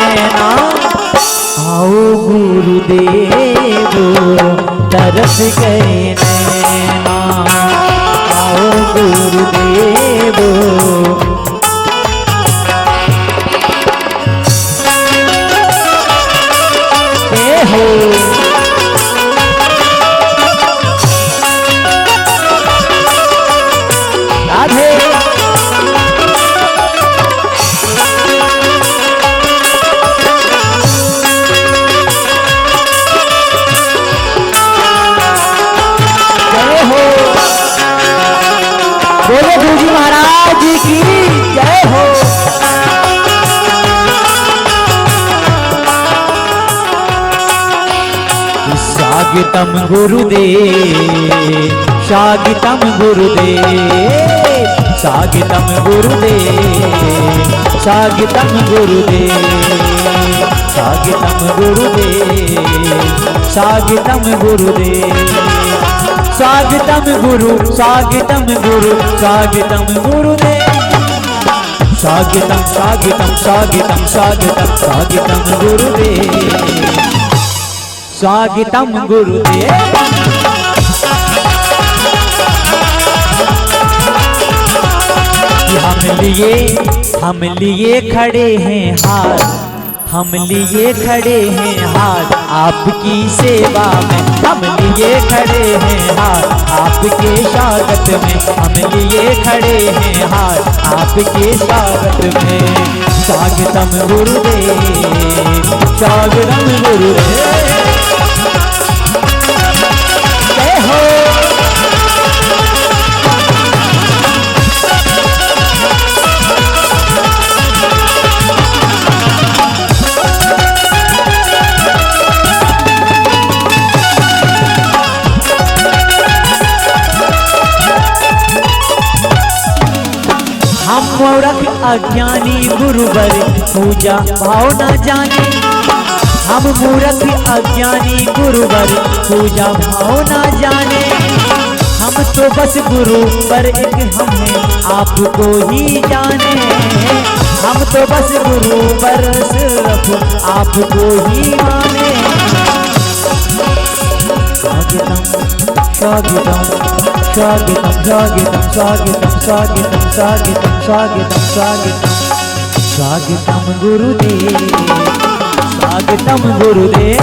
नैना। आओ गुरुदेव तरस गए नैना, आओ गुरुदेव। हो राधे जय हो, बोले गुरुजी महाराज की जय हो। स्वागतम गुरुदेव, स्वागतम गुरुदेव, स्वागतम गुरुदेव, स्वागतम गुरुदेव, स्वागतम गुरुदेव, स्वागतम गुरुदेव, स्वागतम गुरु, स्वागतम गुरु, स्वागतम गुरुदेव, स्वागतम स्वागतम स्वागतम स्वागतम स्वागतम गुरुदेव, स्वागतम गुरुदेव। हम लिए खड़े हैं हाथ, हम लिए खड़े हैं हाथ आपकी सेवा में, हम लिए खड़े हैं हाथ आपके स्वागत में, हम लिए खड़े हैं हाथ आपके स्वागत में। स्वागतम गुरुदेव, स्वागतम गुरुदेव। हम मूर्ख अज्ञानी गुरुवर पूजा भाव न जाने, हम मूर्ख अज्ञानी गुरुवर पूजा भाव न जाने। हम तो बस गुरु पर एक हम हैं आपको ही जाने, हम तो बस गुरु पर सिर्फ आपको ही माने। स्वागतम स्वागतम स्वागतम स्वागतम स्वागतम स्वागतम स्वागतम स्वागतम स्वागतम स्वागतम गुरुदेव, स्वागतम गुरुदेव।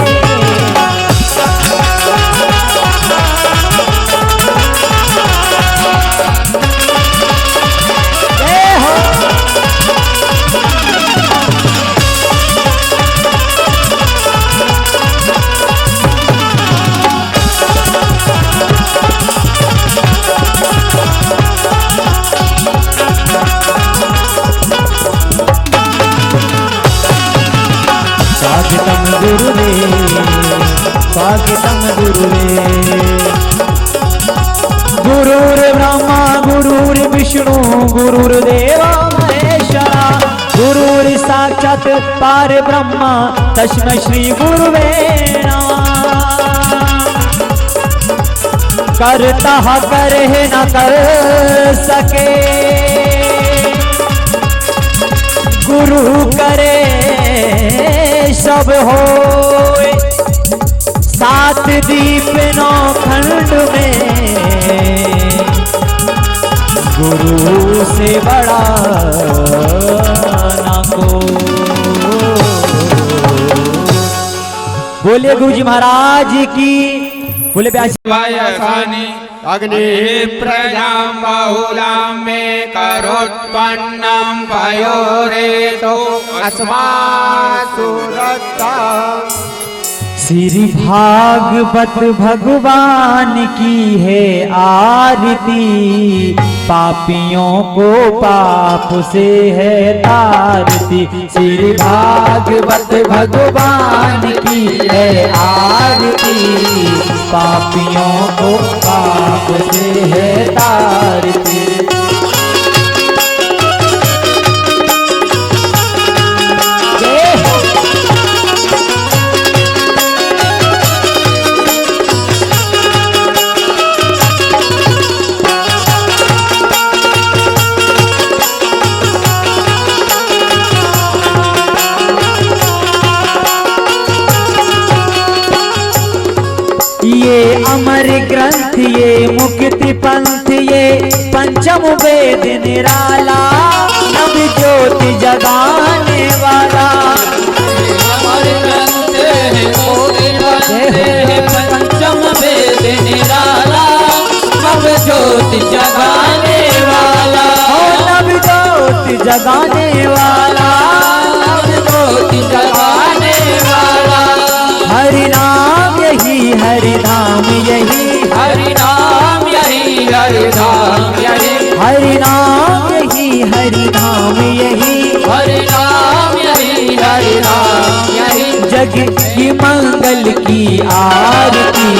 स्वागतम गुरुदेव, स्वागतम गुरुदेव। गुरुर् ब्रह्मा गुरुर् विष्णु गुरुर्देव महेश्वरा, गुरुर् साक्षात् पार ब्रह्मा तस्मै श्री गुरुवे नमः। करता करे न कर सके, गुरु करे सब होए। सात दीप नौ खंड में गुरु से बड़ा ना को। बोले गुरुजी महाराज की, बोले व्यासानी अग्नि प्रजां बहुलां मे करोत्पन्नं पयोरेतो अस्मासु दत्ता। श्री भागवत भगवान की है आरती, पापियों को पाप से है तारती। श्री भागवत भगवान की है आरती, पापियों को पाप से है तारती। ग्रंथ ये मुक्ति पंथ ये पंचम वेद निराला नव ज्योति जगाने वाला। अमर ग्रंथ है मुक्ति पंथ है पंचम वेद निराला नव ज्योति जगाने वाला। नव ज्योति जगाने वाला नव ज्योति जगाने वाला। हरि नाम यही हरि धाम यही हरि नाम यही हरि धाम यही हरि नाम यही हरि धाम यही हरि नाम यही हरि नाम यही। जग की मंगल की आरती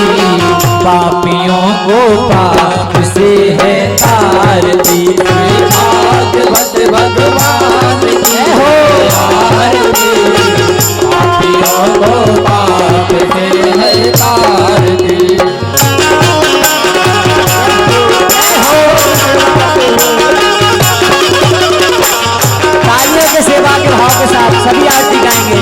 पापियों को पाप से है तारती। भागवत भगवान की हो आरती पापियों को पाप से है तारती। तालियों के सेवा के भाव के साथ सभी आरती गाएंगे।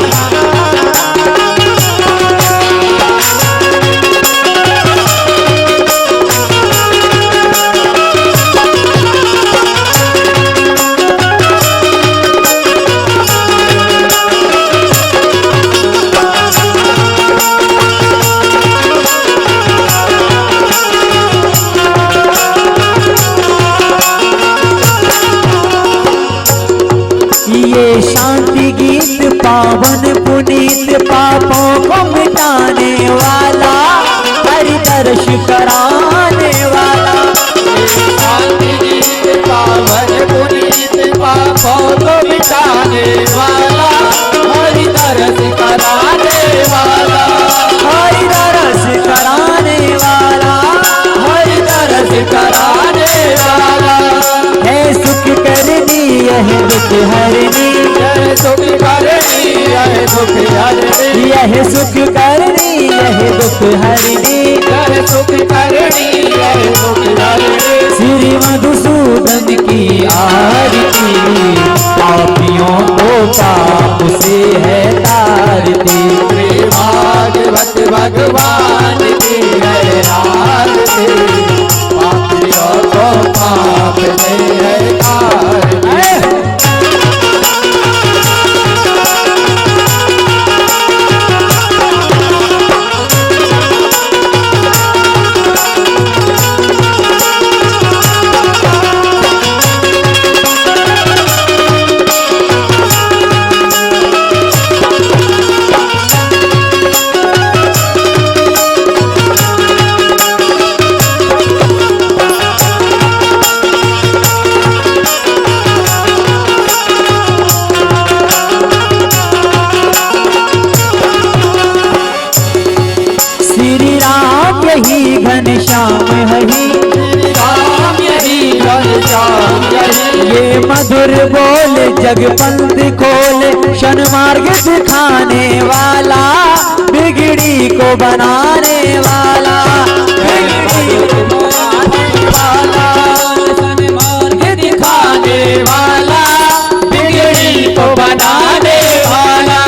ये शांति गीत पावन पुनीत पापों को मिटाने वाला हरि दर्श कराने वाला। शांति गीत पावन पुनीत पापों को मिटाने वाला हरि दर्श कराने वाला। हरि दर्श कराने वाला हरि दर्श कराने वाला। है सुख करनी यह दुख हरनी यह सुख करनी यह दुख हरनी यह सुख करनी यह दुख हरनी यह सुख करनी यह दुख हरनी। श्री मधुसूदन की आरती पापियों को पाप से है तारती। श्री भागवत भगवान की है आरती पापियों को पाप से है तारती। यही घनश्याम हही राम यही घनश्याम यही। ये मधुर बोल जगपंथ खोल शन मार्ग दिखाने वाला बिगड़ी को बनाने वाला। बिगड़ी को बनाने वाला शन मार्ग दिखाने वाला बिगड़ी को बनाने वाला।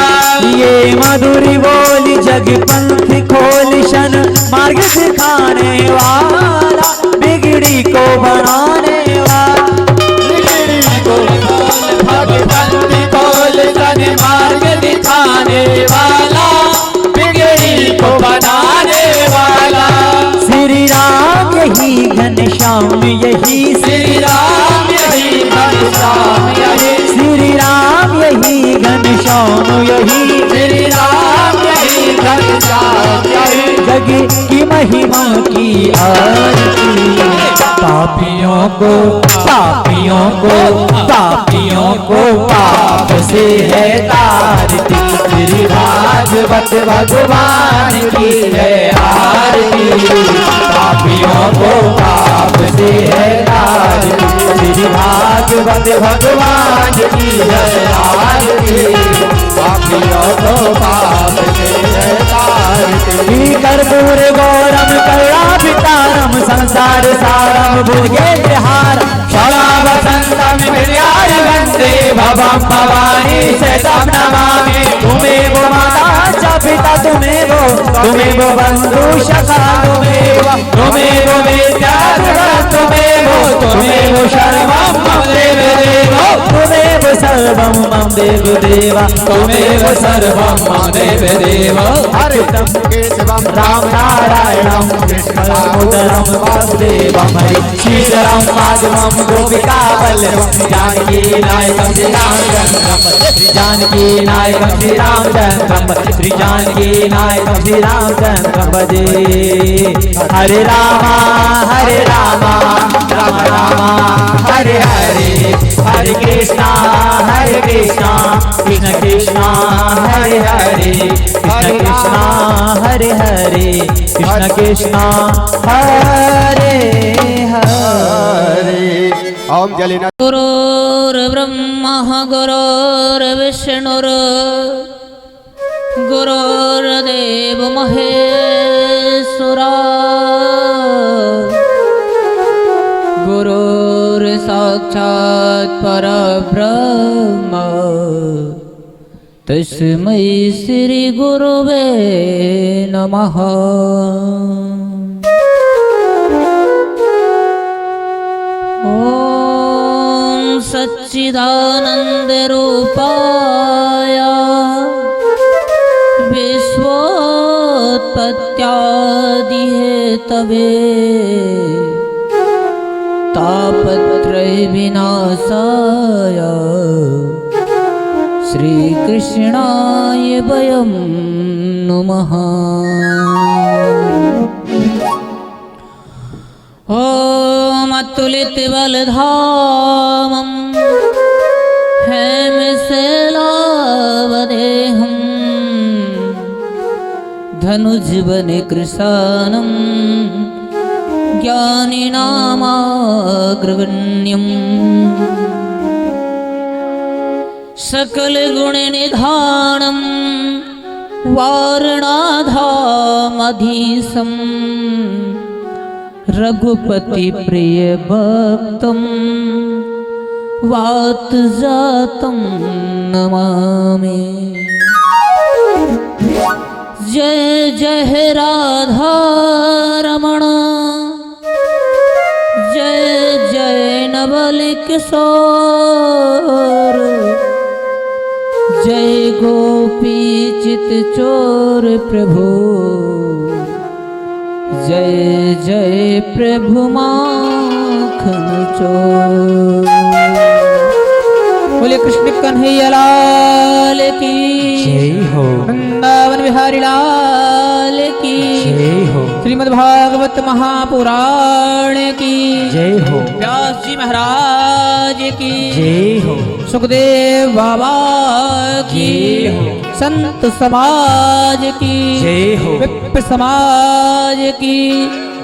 ये मधुर बोल जगपंथ खोल शन मार्ग दिखाने वाला बिगड़ी को बनाने वाला। बिगड़ी को भगवंत खोल सन मार्ग दिखाने वाला बिगड़ी को बनाने वाला। श्री राम यही घनश्याम यही श्री राम यही घनश्याम यही। श्री राम यही घनश्याम यही श्री राम यही घनश्याम यही। जग की महिमा की आरती पापियों को पाप से है तारती। श्री भागवत भगवान की है आरती पापियों को पाप से है तारती। श्री भागवत भगवान की है आरती पापियों को पाप से है तारती। कर्पूर गौरम करुणाभितारम संसार सारम भुजगे विहार क्षणा वसंतम विद्याय वंदे भवम भवानी शतम नमामि। तुम्हें वो माता च पिता तुम्हें वो तुमेव बन्धु सखा तुमेव विद्याधर तुमेव सर्वं मम देव तुमेव सर्वं मम देव त्वमेव सर्वं मम देव हरितं केशवं राम नारायणं कृष्णदामोदरं वासुदेवं हरि श्रीधरं माधवं गोपिका वल्लभं जानकी नायकं श्रीरामचन्द्रं श्री जानकी नायकं श्रीरामचन्द्रं श्री जानकी नायकं श्रीरामचन्द्रं भजे हरे राम राम राम हरे हरे हरे कृष्णा कृष्ण कृष्ण हरे हरे कृष्ण हरे हरे कृष्ण कृष्ण हरे हरे ओम जलिना गुरुर्ब्रह्मा गुरुर्विष्णुर् गुरुर्देव महेश्वरा गुरुर्साक्षात् परब्रह्म तस्मै श्री गुरुवे नमः। ओम सच्चिदानंद रूपाय विश्वोत्पत्त्यादि हेतवे तापत्रय विनाशाय श्रीकृष्णाय वयं नमः। ओम अतुलित बलधामं हेमशैलावदेहं धनुजवन कृशानं ज्ञानिनामाग्रगण्यम् सकलगुणनिधानं वारणाधामधीशं रघुपति प्रिय भक्तं वातजातं नमामि। जय जय राधा रमण जय जय नवल किशोर जय गोपी चित चोर प्रभु जय जय प्रभु माखन चोर। बोले कृष्ण कन्हैया लाल की जय हो वृंदावन बिहारी लाल की जय हो श्रीमद् भागवत महापुराण की जय हो व्यास जी महाराज की जय हो सुखदेव बाबा की जय हो संत समाज की जय हो विप्र समाज की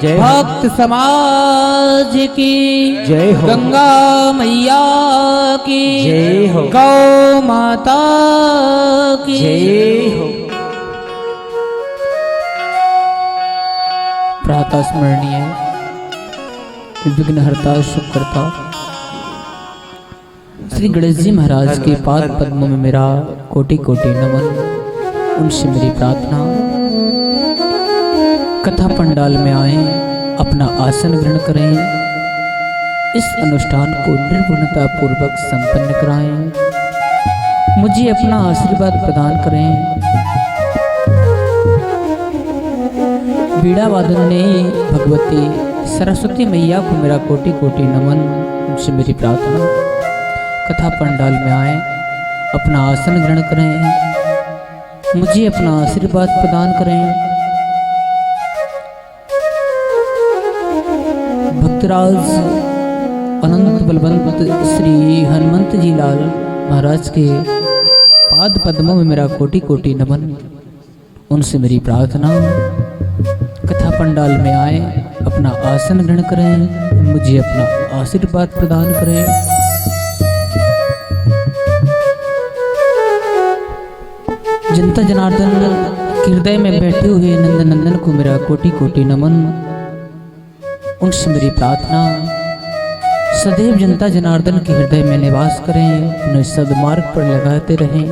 जय हो भक्त समाज की जय हो गंगा मैया की जय हो गौ माता की जय हो प्रातः स्मरणीय विघ्नहर्ता शुभकर्ता श्री गणेश जी महाराज के पाद पद्मों में मेरा कोटि कोटि नमन। उनसे मेरी प्रार्थना कथा पंडाल में आए अपना आसन ग्रहण करें, इस अनुष्ठान को निर्विघ्नता पूर्वक संपन्न कराएं, मुझे अपना आशीर्वाद प्रदान करें। बीड़ा वादन ने भगवती सरस्वती मैया को मेरा कोटि कोटि नमन। उनसे मेरी प्रार्थना कथा पंडाल में आए अपना आसन ग्रहण करें, मुझे अपना आशीर्वाद प्रदान करें। भक्तराज अनंत बलवंत श्री हनुमंत जी लाल महाराज के पाद पद्मों में मेरा कोटि कोटि नमन। उनसे मेरी प्रार्थना कथा पंडाल में आए अपना आसन ग्रहण करें, मुझे अपना आशीर्वाद प्रदान करें। जनता जनार्दन के हृदय में बैठे हुए नंदन नंदन को मेरा कोटि कोटि नमन। उनसे मेरी प्रार्थना सदैव जनता जनार्दन के हृदय में निवास करें, उन्हें सदमार्ग पर लगाते रहें।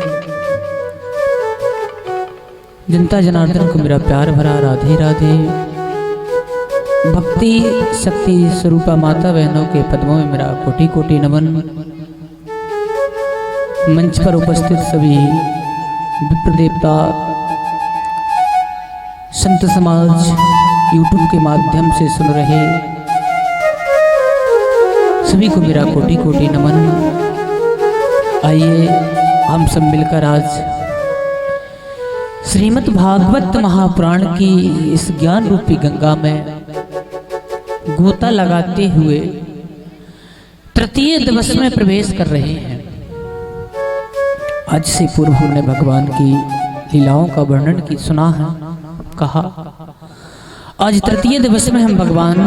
जनता जनार्दन को मेरा प्यार भरा राधे राधे। भक्ति शक्ति स्वरूपा माता बहनों के पद्मों में मेरा कोटि कोटि नमन। मंच पर उपस्थित सभी विप्र देवता, संत समाज, यूट्यूब के माध्यम से सुन रहे सभी को मेरा कोटि कोटि नमन। आइए हम सब मिलकर आज श्रीमद् भागवत महापुराण की इस ज्ञान रूपी गंगा में गोता लगाते हुए तृतीय दिवस में प्रवेश कर रहे हैं। आज से पूर्व हमने भगवान की लीलाओं का वर्णन की सुना है, कहा आज तृतीय दिवस में हम भगवान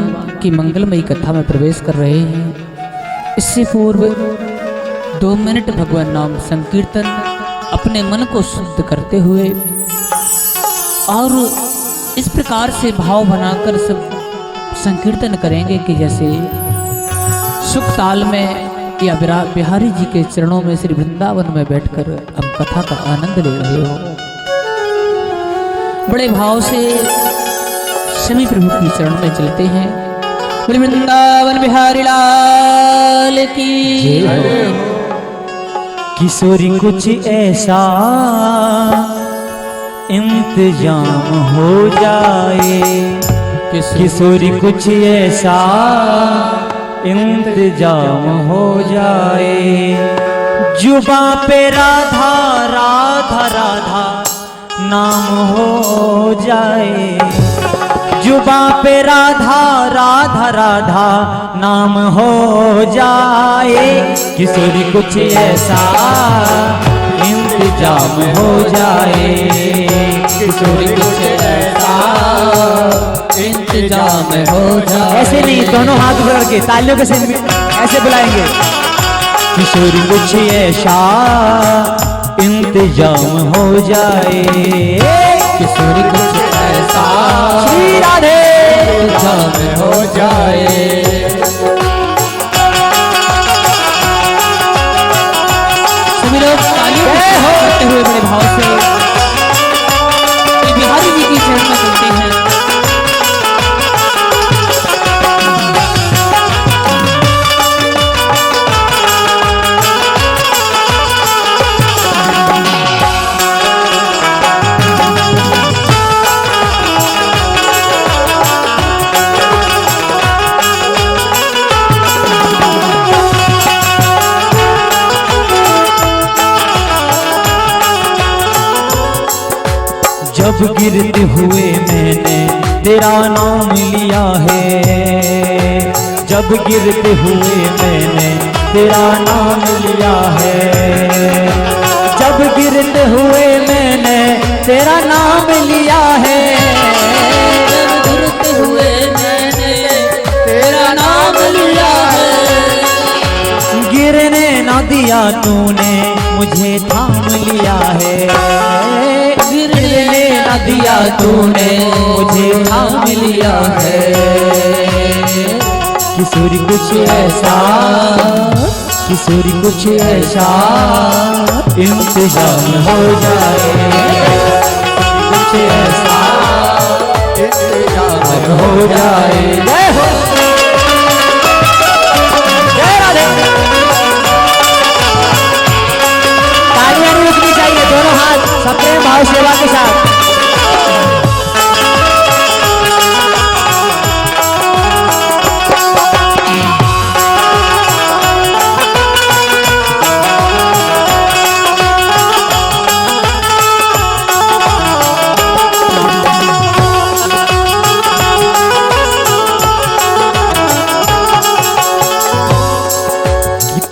की मंगलमयी कथा में प्रवेश कर रहे हैं। इससे पूर्व 2 मिनट भगवान नाम संकीर्तन अपने मन को शुद्ध करते हुए और इस प्रकार से भाव बनाकर सब संकीर्तन करेंगे कि जैसे सुख ताल में या बिहारी जी के चरणों में श्री वृंदावन में बैठकर हम कथा का आनंद ले रहे हो। बड़े भाव से सभी प्रभु की चरण में चलते हैं। वृंदावन बिहारी लाल की किशोरी कुछ ऐसा इंतजाम हो जाए, किशोरी कुछ ऐसा इंतजाम हो जाए, जुबां पे राधा राधा राधा नाम हो जाए, जुबां पे राधा राधा राधा नाम हो जाए, किशोरी कुछ ऐसा इंतजाम हो जाए, किशोरी कुछ ऐसा इंतजाम हो जाए। ऐसे नहीं, दोनों हाथ पकड़ के तालियों के साथ ऐसे बुलाएंगे, किशोरी कुछ ऐसा इंतजाम हो जाए, किशोरी कुछ ऐसा श्री राधे इंतजाम हो जाए। सभी लोग तालियों करते हुए बड़े भाव से बिहारी जी की चरण में चलते हैं। जब गिरते हुए मैंने तेरा नाम लिया है, जब गिरते हुए मैंने तेरा नाम लिया है, जब गिरते हुए मैंने तेरा नाम लिया है, जब गिरते हुए मैंने तेरा नाम लिया है, गिरने ना दिया तूने मुझे थाम लिया है, गिरने ना दिया तूने मुझे थाम लिया है, किशोरी कुछ ऐसा, किशोरी कुछ ऐसा इंतजाम हो जाए, कुछ ऐसा इंतजाम हो जाए। जय हो, जय राधे। तालियां नहीं रुकनी चाहिए, दोनों हाथ सबके भाव सेवा के साथ।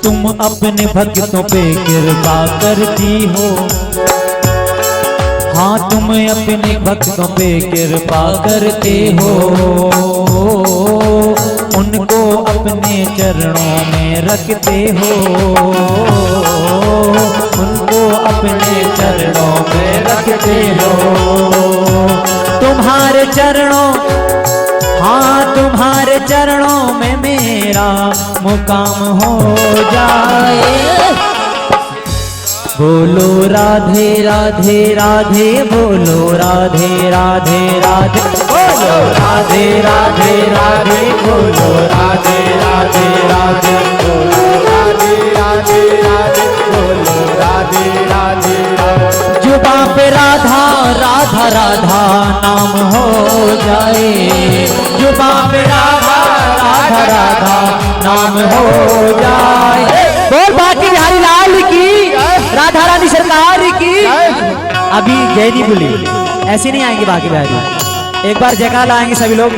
तुम अपने भक्तों पे कृपा करती हो, हाँ तुम अपने भक्तों पे कृपा करते हो, उनको अपने चरणों में रखते हो, उनको अपने चरणों में रखते हो, तुम्हारे चरणों, हाँ तुम्हारे चरणों में मेरा मुकाम हो जाए, बोलो राधे राधे राधे, बोलो राधे राधे राधे, बोलो राधे राधे राधे, बोलो राधे राधे राधे बोलो राधे राधे राधे बोलो राधे राधे राधे। जुबां पे राधा राधा राधा नाम हो जाए, जुबां पे राधा राधा राधा नाम हो जाए। बोल बाकी बिहारी लाल की, राधा रानी सरकार की। अभी जय नहीं बोली, ऐसे नहीं आएंगे बाकी बिहारी, एक बार जयकार लाएंगे सभी लोग।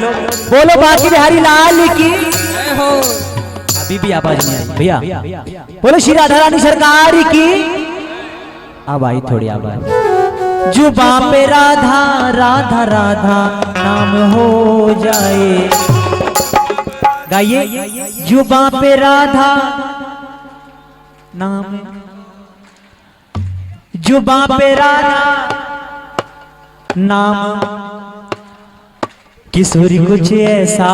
बोलो बाकी बिहारी लाल की। अभी भी आवाज नहीं आई भैया, बोलो श्री राधा रानी सरकार की। अब आई थोड़ी आवाज। जुबां पे राधा राधा राधा नाम हो जाए, गाइए। जुबां पे राधा नाम, जुबां पे राधा नाम, किशोरी कुछ ऐसा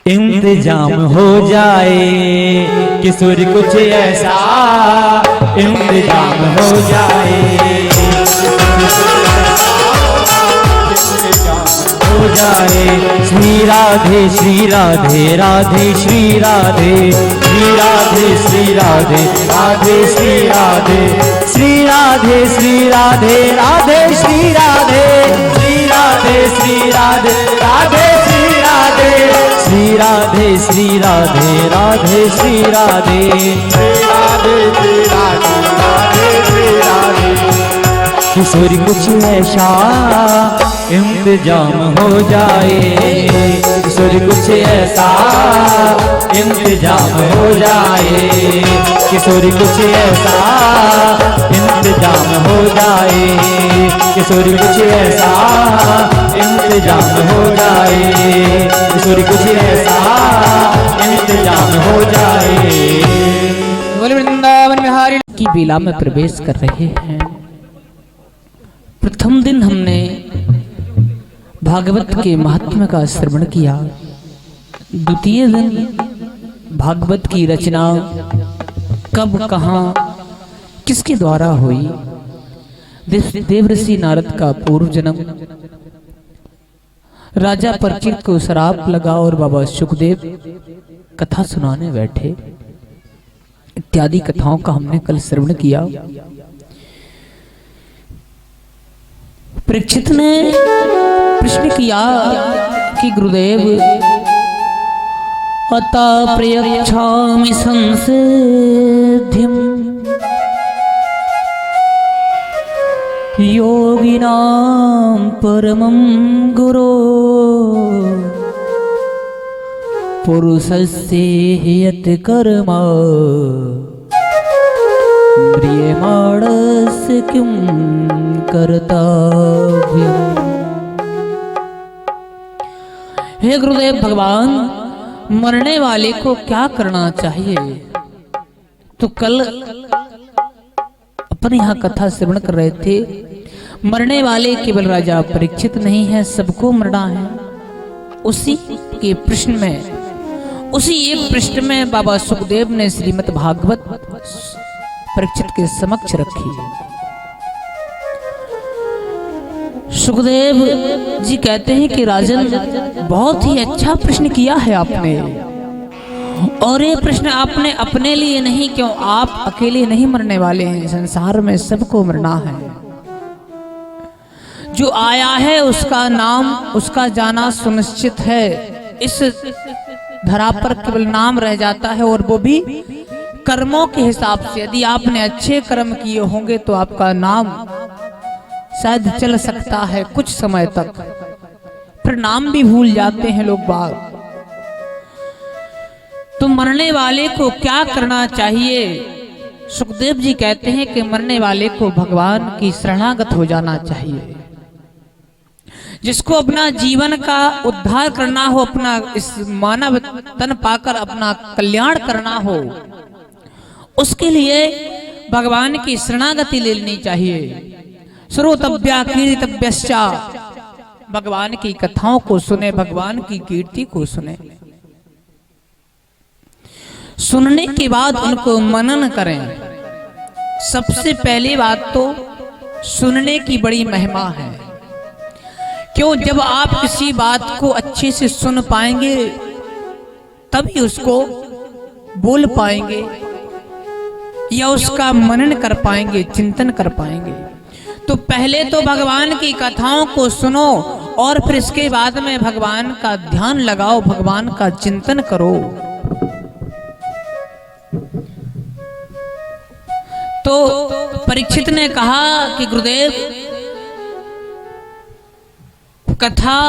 इंतजाम हो जाए, किशोरी कुछ ऐसा इंतजाम हो जाए, हो जाए। श्री राधे श्री राधे राधे श्री राधे, श्री राधे श्री राधे राधे श्री राधे, श्री राधे श्री राधे राधे श्री राधे, श्री राधे श्री राधे राधे श्री राधे, श्री राधे श्री राधे राधे श्री राधे, श्री राधे श्री राधे राधे श्री राधे। किशोरी कुछ ऐसा इंतजाम हो जाए, किशोरी कुछ ऐसा इंतजाम हो जाए, किशोरी कुछ ऐसा इंतजाम हो जाए, किशोरी कुछ ऐसा इंतजाम हो जाए, किशोरी कुछ ऐसा इंतजाम हो जाए। बोले वृंदावन बिहारी की बेला में प्रवेश कर रहे हैं। प्रथम दिन हमने भागवत के महात्म्य का श्रवण किया, द्वितीय दिन भागवत की रचना कब कहाँ किसके द्वारा हुई, देवर्षि नारद का पूर्व जन्म, राजा परीक्षित को श्राप लगा और बाबा सुखदेव कथा सुनाने बैठे, इत्यादि कथाओं का हमने कल श्रवण किया। परीक्षित ने प्रश्न किया कि गुरुदेव अता प्रयच्छामि संसिद्धिं योगिनां परमं गुरो पुरुषस्य यत् कर्म म्रियमाणस्य किं कर्तव्यम्। हे गुरुदेव भगवान, मरने वाले को क्या करना चाहिए? तो कल अपन यहाँ कथा श्रवण कर रहे थे, मरने वाले केवल राजा परीक्षित नहीं है, सबको मरना है। उसी के प्रश्न में, उसी एक प्रश्न में बाबा सुखदेव ने श्रीमद् भागवत परीक्षित के समक्ष रखी। सुखदेव जी कहते हैं कि राजन, बहुत ही अच्छा प्रश्न किया है आपने, और ये प्रश्न आपने अपने लिए नहीं, क्यों आप अकेले नहीं मरने वाले हैं, संसार में सबको मरना है। जो आया है उसका नाम, उसका जाना सुनिश्चित है। इस धरा पर केवल नाम रह जाता है, और वो भी कर्मों के हिसाब से। यदि आपने अच्छे कर्म किए होंगे तो आपका नाम शायद चल सकता है कुछ समय तक, फिर नाम भी भूल जाते हैं लोग बाग। तो मरने वाले को क्या करना चाहिए? सुखदेव जी कहते हैं कि मरने वाले को भगवान की शरणागत हो जाना चाहिए। जिसको अपना जीवन का उद्धार करना हो, अपना इस मानव तन पाकर अपना कल्याण करना हो, उसके लिए भगवान की शरणागति ले लेनी चाहिए। श्रोतव्या कीर्तव्यश्चा, भगवान की कथाओं को सुने, भगवान की कीर्ति को सुने। सुनने के बाद उनको मनन करें। सबसे पहली बात तो सुनने की बड़ी महिमा है। क्यों? जब आप किसी बात को अच्छे से सुन पाएंगे तभी उसको बोल पाएंगे या उसका मनन कर पाएंगे, चिंतन कर पाएंगे। तो पहले तो भगवान की कथाओं को सुनो और फिर इसके बाद में भगवान का ध्यान लगाओ, भगवान का चिंतन करो। तो परीक्षित ने कहा कि गुरुदेव, कथा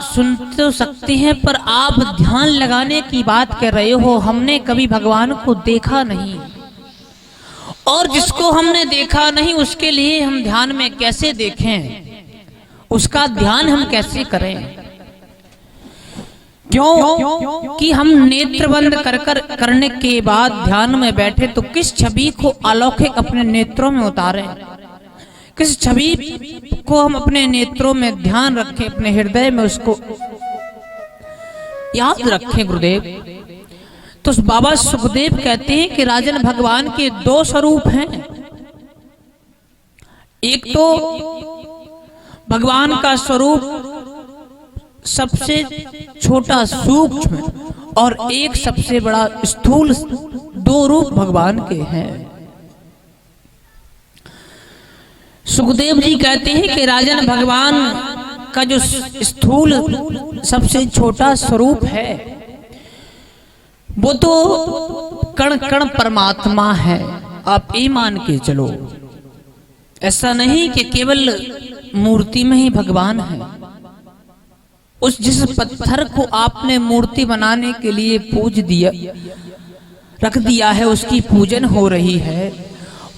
सुन तो सकते हैं पर आप ध्यान लगाने की बात कर रहे हो। हमने कभी भगवान को देखा नहीं और जिसको हमने देखा नहीं उसके लिए हम ध्यान में कैसे देखें, उसका ध्यान हम कैसे करें? क्यों कि हम नेत्र बंद करने के बाद ध्यान में बैठे तो किस छवि को अलौकिक अपने नेत्रों में उतारें, किस छवि को हम अपने नेत्रों में ध्यान रखें, अपने हृदय में उसको याद रखें गुरुदेव। तो बाबा सुखदेव कहते हैं कि राजन, भगवान के दो स्वरूप हैं। एक तो भगवान का स्वरूप सबसे छोटा सूक्ष्म और एक सबसे बड़ा स्थूल, दो रूप भगवान के हैं। सुखदेव जी कहते हैं कि राजन, भगवान का जो स्थूल सबसे छोटा स्वरूप है वो तो कण कण परमात्मा है। आप ये मान के चलो, ऐसा नहीं कि केवल मूर्ति में ही भगवान है। उस जिस पत्थर को आपने मूर्ति बनाने के लिए पूज दिया, रख दिया है, उसकी पूजन हो रही है।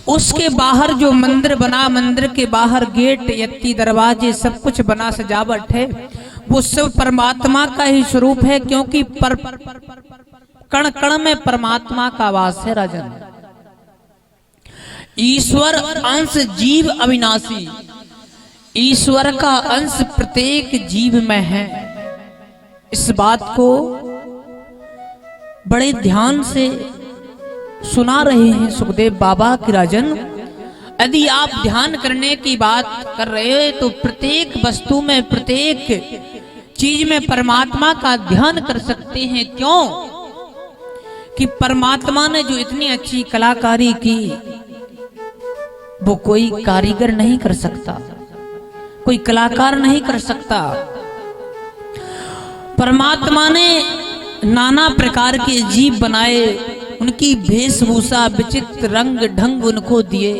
उसके बाहर जो मंदिर बना, मंदिर के बाहर गेट, यत्ती, दरवाजे, सब कुछ बना, सजावट है, वो सब परमात्मा का ही स्वरूप है। क्योंकि कण कण में परमात्मा का वास है राजन। ईश्वर अंश जीव अविनाशी, ईश्वर का अंश प्रत्येक जीव में है। इस बात को बड़े ध्यान से सुना रहे हैं सुखदेव बाबा की राजन। यदि आप ध्यान करने की बात कर रहे हो तो प्रत्येक वस्तु में, प्रत्येक चीज में परमात्मा का ध्यान कर सकते हैं। क्यों कि परमात्मा ने जो इतनी अच्छी कलाकारी की वो कोई कारीगर नहीं कर सकता, कोई कलाकार नहीं कर सकता। परमात्मा ने नाना प्रकार के जीव बनाए, उनकी वेशभूषा, विचित्र रंग ढंग उनको दिए।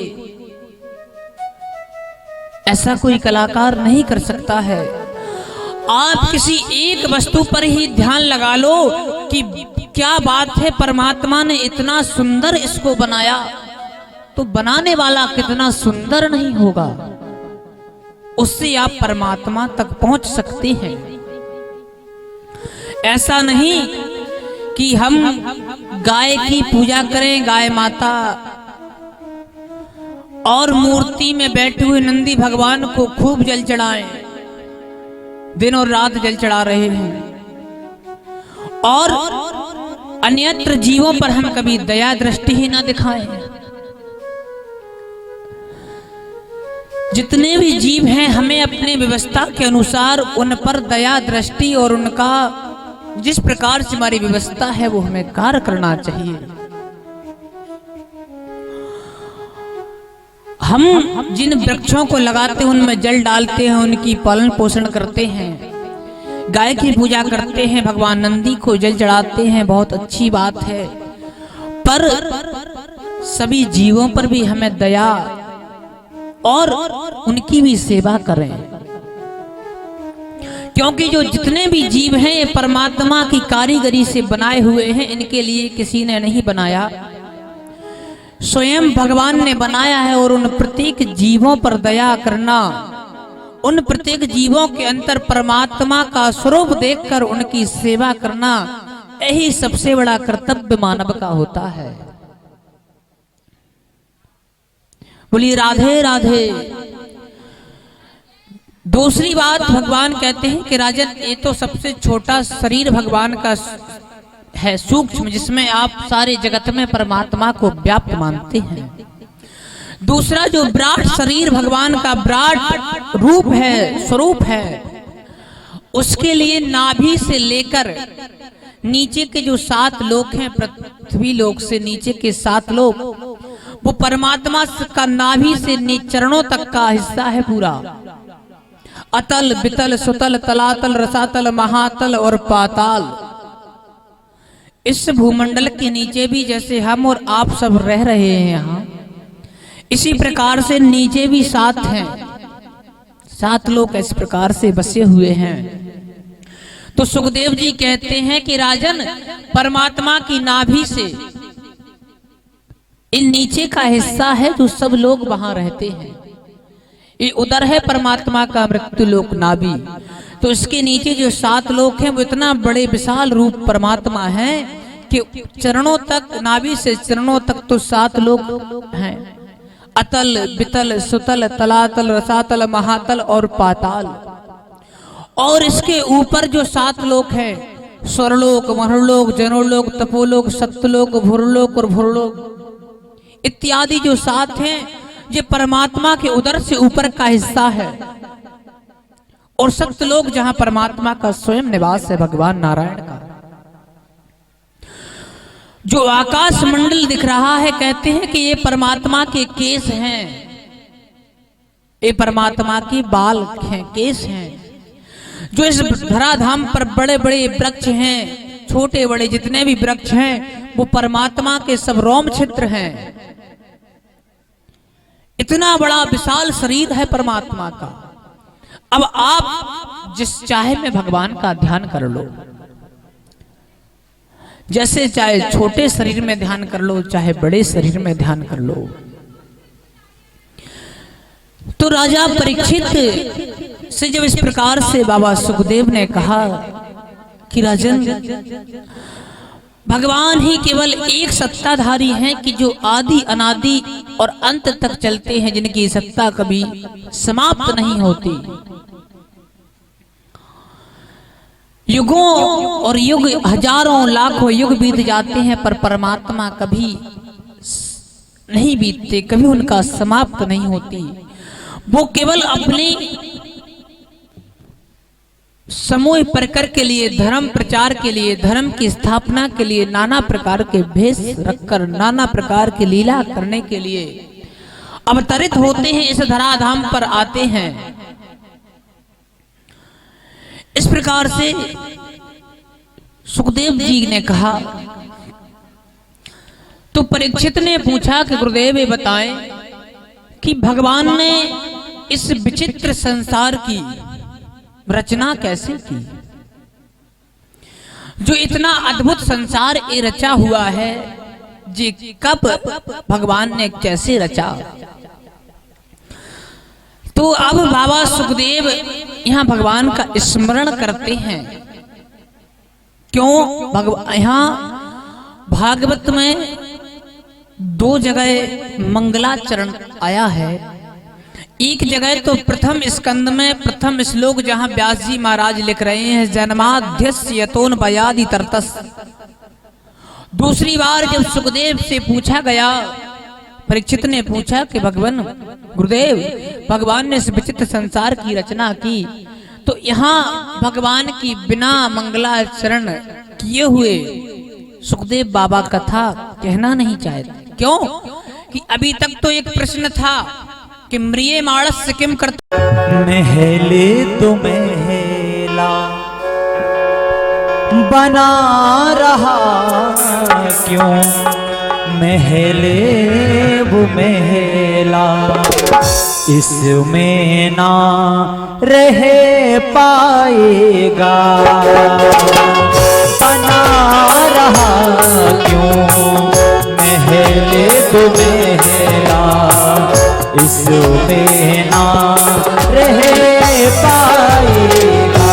ऐसा कोई कलाकार नहीं कर सकता है। आप किसी एक वस्तु पर ही ध्यान लगा लो कि क्या बात है, परमात्मा ने इतना सुंदर इसको बनाया, तो बनाने वाला कितना सुंदर नहीं होगा, उससे आप परमात्मा तक पहुंच सकते हैं। ऐसा नहीं कि हम गाय की पूजा करें, गाय माता, और मूर्ति में बैठे हुए नंदी भगवान को खूब जल चढ़ाएं, दिन और रात जल चढ़ा रहे हैं, और अन्यत्र जीवों पर हम कभी दया दृष्टि ही ना दिखाएं। जितने भी जीव हैं हमें अपने व्यवस्था के अनुसार उन पर दया दृष्टि और उनका जिस प्रकार से हमारी व्यवस्था है वो हमें कार्य करना चाहिए। हम जिन वृक्षों को लगाते हैं उनमें जल डालते हैं, उनकी पालन पोषण करते हैं, गाय की पूजा करते हैं, भगवान नंदी को जल चढ़ाते हैं, बहुत अच्छी बात है। पर सभी जीवों पर भी हमें दया और उनकी भी सेवा करें। क्योंकि जो जितने भी जीव हैं ये परमात्मा की कारीगरी से बनाए हुए हैं, इनके लिए किसी ने नहीं बनाया, स्वयं भगवान ने बनाया है। और उन प्रत्येक जीवों पर दया करना, उन प्रत्येक जीवों के अंदर परमात्मा का स्वरूप देखकर उनकी सेवा करना, यही सबसे बड़ा कर्तव्य मानव का होता है। बोलिए राधे राधे। दूसरी बात भगवान कहते हैं कि राजन, ये तो सबसे छोटा शरीर भगवान का है सूक्ष्म, जिसमें आप सारे जगत में परमात्मा को व्याप्त मानते हैं। दूसरा जो विराट शरीर भगवान का विराट रूप है, स्वरूप है, उसके लिए नाभि से लेकर नीचे के जो 7 लोक हैं, पृथ्वी लोक से नीचे के 7 लोक, वो परमात्मा का नाभि से चरणों तक का हिस्सा है पूरा। अतल, बितल, सुतल, तलातल, रसातल, महातल और पाताल। इस भूमंडल के नीचे भी जैसे हम और आप सब रह रहे हैं यहाँ, इसी प्रकार से नीचे भी 7 हैं, 7 लोग इस प्रकार से बसे हुए हैं। तो सुखदेव जी कहते हैं कि राजन, परमात्मा की नाभि से इन नीचे का हिस्सा है जो सब लोग वहां रहते हैं, ये उधर है परमात्मा का मृत्यु लोक नाभि। तो इसके नीचे जो 7 लोक हैं वो इतना बड़े विशाल रूप परमात्मा है कि चरणों तक, नाभि से चरणों तक तो 7 लोक हैं। अतल, बितल, सुतल, तलातल, रसातल, महातल और पाताल। और इसके ऊपर जो 7 लोक हैं, स्वर्लोक, महर्लोक, जनोलोक, तपोलोक, सत्यलोक, भूर्लोक और भूर्लोक इत्यादि जो 7 हैं, ये परमात्मा के उदर से ऊपर का हिस्सा है। और सत्यलोक जहां परमात्मा का स्वयं निवास है, भगवान नारायण का। जो आकाश मंडल दिख रहा है, कहते हैं कि ये परमात्मा के केस हैं, ये परमात्मा के बाल हैं, केस हैं। जो इस धराधाम पर बड़े बड़े वृक्ष हैं, छोटे बड़े जितने भी वृक्ष हैं, वो परमात्मा के सब रोम छिद्र हैं। इतना बड़ा विशाल शरीर है परमात्मा का। अब आप जिस चाहे में भगवान का ध्यान कर लो, जैसे चाहे छोटे शरीर में ध्यान कर लो, चाहे बड़े शरीर में ध्यान कर लो। तो राजा परीक्षित से जब इस प्रकार से बाबा सुखदेव ने कहा कि राजन, भगवान ही केवल एक सत्ताधारी हैं कि जो आदि अनादि और अंत तक चलते हैं, जिनकी सत्ता कभी समाप्त नहीं होती। युगों और युग, हजारों लाखों युग बीत जाते हैं, पर परमात्मा कभी नहीं बीतते, कभी उनका समाप्त नहीं होती। वो केवल अपने समूह प्रकर के लिए, धर्म प्रचार के लिए, धर्म की स्थापना के लिए नाना प्रकार के भेष रखकर, नाना प्रकार की लीला करने के लिए अवतरित होते हैं, इस धराधाम पर आते हैं। इस प्रकार से सुखदेव जी ने कहा। तो परीक्षित ने पूछा कि गुरुदेव ये बताएं कि भगवान ने इस विचित्र संसार की रचना कैसे की? जो इतना अद्भुत संसार ये रचा हुआ है, जी कब भगवान ने कैसे रचा? तो अब बाबा सुखदेव यहाँ भगवान का स्मरण करते हैं। क्यों? यहाँ भागवत में 2 जगह मंगलाचरण आया है। एक जगह तो प्रथम स्कंद में प्रथम श्लोक, जहां व्यास जी महाराज लिख रहे हैं, जन्माद्यस्य यतोन बयादि तरतस। दूसरी बार जब सुखदेव से पूछा गया, परीक्षित ने पूछा कि भगवान गुरुदेव, भगवान ने इस विचित्र संसार की रचना की, तो यहाँ भगवान की बिना मंगलाचरण किए हुए सुखदेव बाबा कथा कहना नहीं चाहते। क्यों? कि अभी तक तो एक प्रश्न था कि म्रिये माणस किम करता, महले तो महला बना रहा क्यों, महले वो महला इसमें ना रह पाएगा, बना रहा क्यों, महले तो महला इसमें ना रह पाएगा।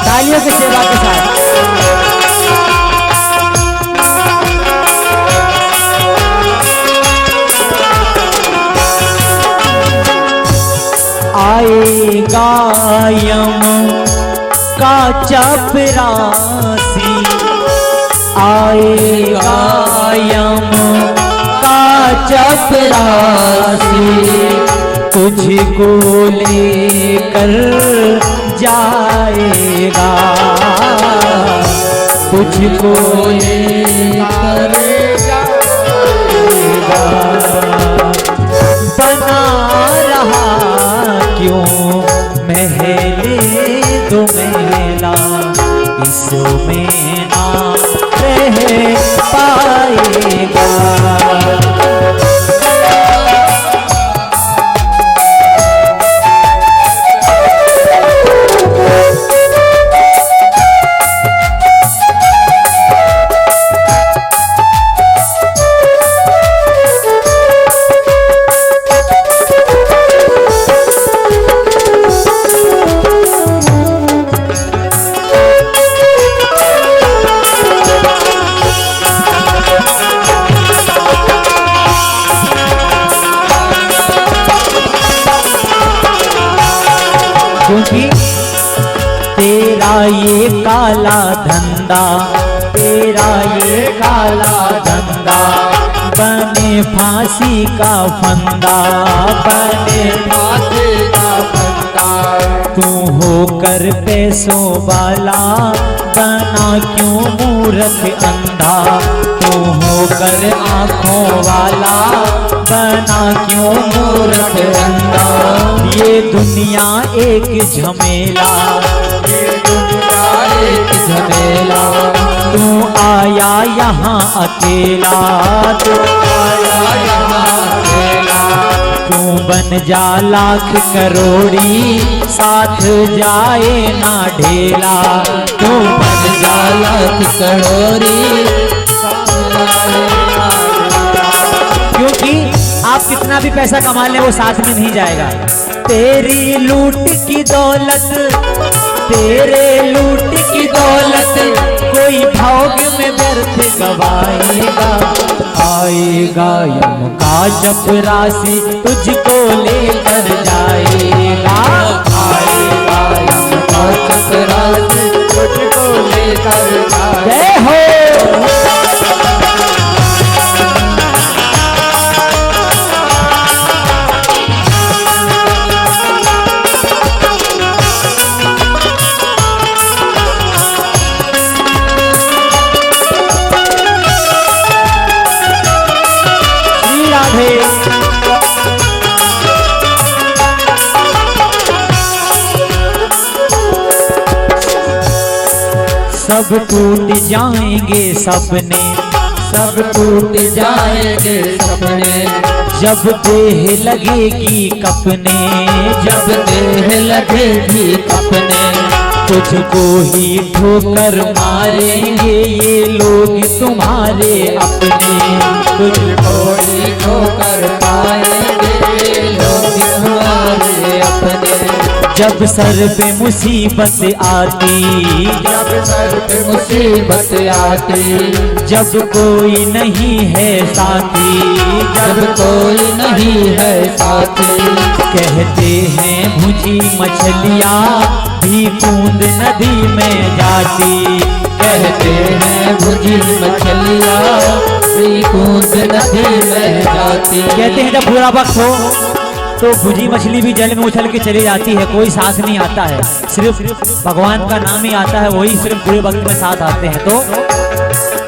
तालियों की सेवा के साथ आएगा यम चपरासी आएगा यम का चपरासी तुझको लेकर जाएगा, तुझको लेकर जाएगा। बना रहा क्यों महले दो महला, इसमें ना रह पाएगा। क्योंकि तेरा ये काला धंधा, तेरा ये काला धंधा बने फांसी का फंदा, बने फांसी का फंदा। तू होकर पैसों वाला बना क्यों मूर्ख अंधा, तू होकर आँखों वाला बना क्यों मूर्ख अंधा। ये दुनिया एक झमेला, ये दुनिया एक झमेला। तू आया यहाँ अकेला, तू आया यहाँ अकेला। तू बन जा लाख करोड़ी, साथ जाए ना ढेला। तू बन जा लाख करोड़ी, क्योंकि आप कितना भी पैसा कमा लें वो साथ में नहीं जाएगा। तेरी लूट की दौलत, तेरे लूट की दौलत कोई भाग्य में व्यर्थ गवाएगा। आएगा यम का चपरासी तुझको लेकर जाएगा, आएगा यम का चपरासी तुझको लेकर जाएगा। जय हो। सब टूट जाएंगे सपने, सब टूट जाएंगे सपने। जब देह लगेगी कपने, जब देह लगेगी कपने। तुझको ही ठोकर मारेंगे ये लोग तुम्हारे अपने, तुझको ही ठोकर पाएंगे ये लोग तुम्हारे अपने। जब सर पे मुसीबत आती, जब सर पे मुसीबत आती। जब कोई नहीं है साथी, जब कोई नहीं है साथी। कहते हैं भुजी मछलियाँ भी बूंद नदी में जाती, कहते हैं भुजी मछलियाँ भी बूंद नदी में जाती। कहते हैं जब बुरा वक्त हो तो भुजी मछली भी जल में उछल के चली जाती है, कोई साथ नहीं आता है, सिर्फ भगवान का नाम ही आता है, वही सिर्फ बुरे वक्त में साथ आते हैं। तो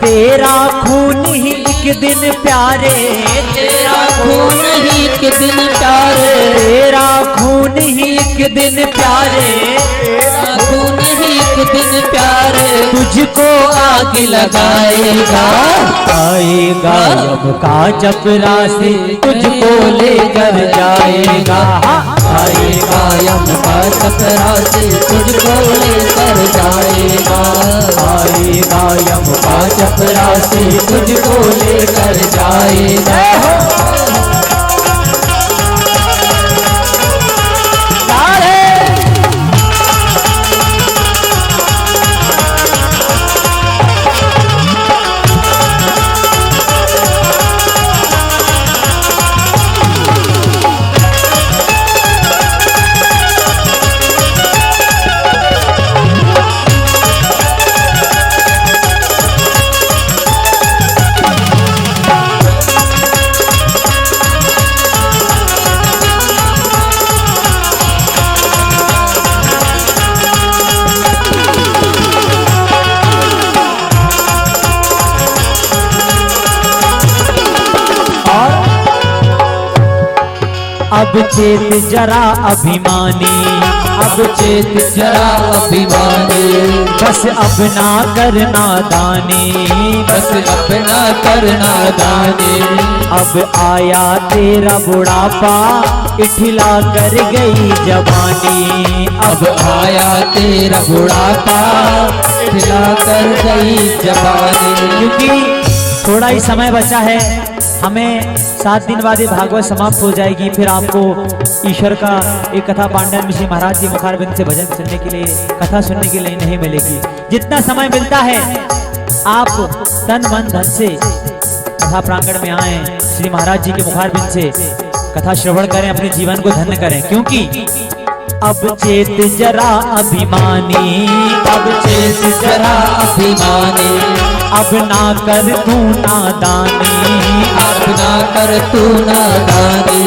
तेरा खून ही एक दिन प्यारे, तेरा खून ही एक दिन प्यारे, तेरा खून ही एक दिन प्यारे, तेरा खून ही एक दिन प्यारे। तुझको आग लगाएगा, आएगा यम का चपरासी तुझको लेकर जाएगा। आएगा यम का चपरासी तुझको लेकर जाएगा, आएगा यम का चपरासी तुझको लेकर जाएगा। अब चेत जरा अभिमानी, अब चेत जरा अभिमानी, बस अपना करना दानी, बस अपना करना दानी। अब आया तेरा बुढ़ापा, इठला कर गई जवानी। अब आया तेरा बुढ़ापा, खिला कर गई जवानी। क्योंकि थोड़ा ही समय बचा है, हमें 7 दिन बाद ये भागवत समाप्त हो जाएगी। फिर आपको ईश्वर का एक कथा पांडन मिश्री महाराज जी मुखारबिंद से भजन सुनने के लिए, कथा सुनने के लिए नहीं मिलेगी। जितना समय मिलता है आप तन मन धन से कथा प्रांगण में आए, श्री महाराज जी के मुखारबिंद से कथा श्रवण करें, अपने जीवन को धन्य करें। क्योंकि अब चेत जरा अभिमानी, अब चेत जरा अभिमानी, अब ना कर तू नादानी, अब ना कर तू नादानी।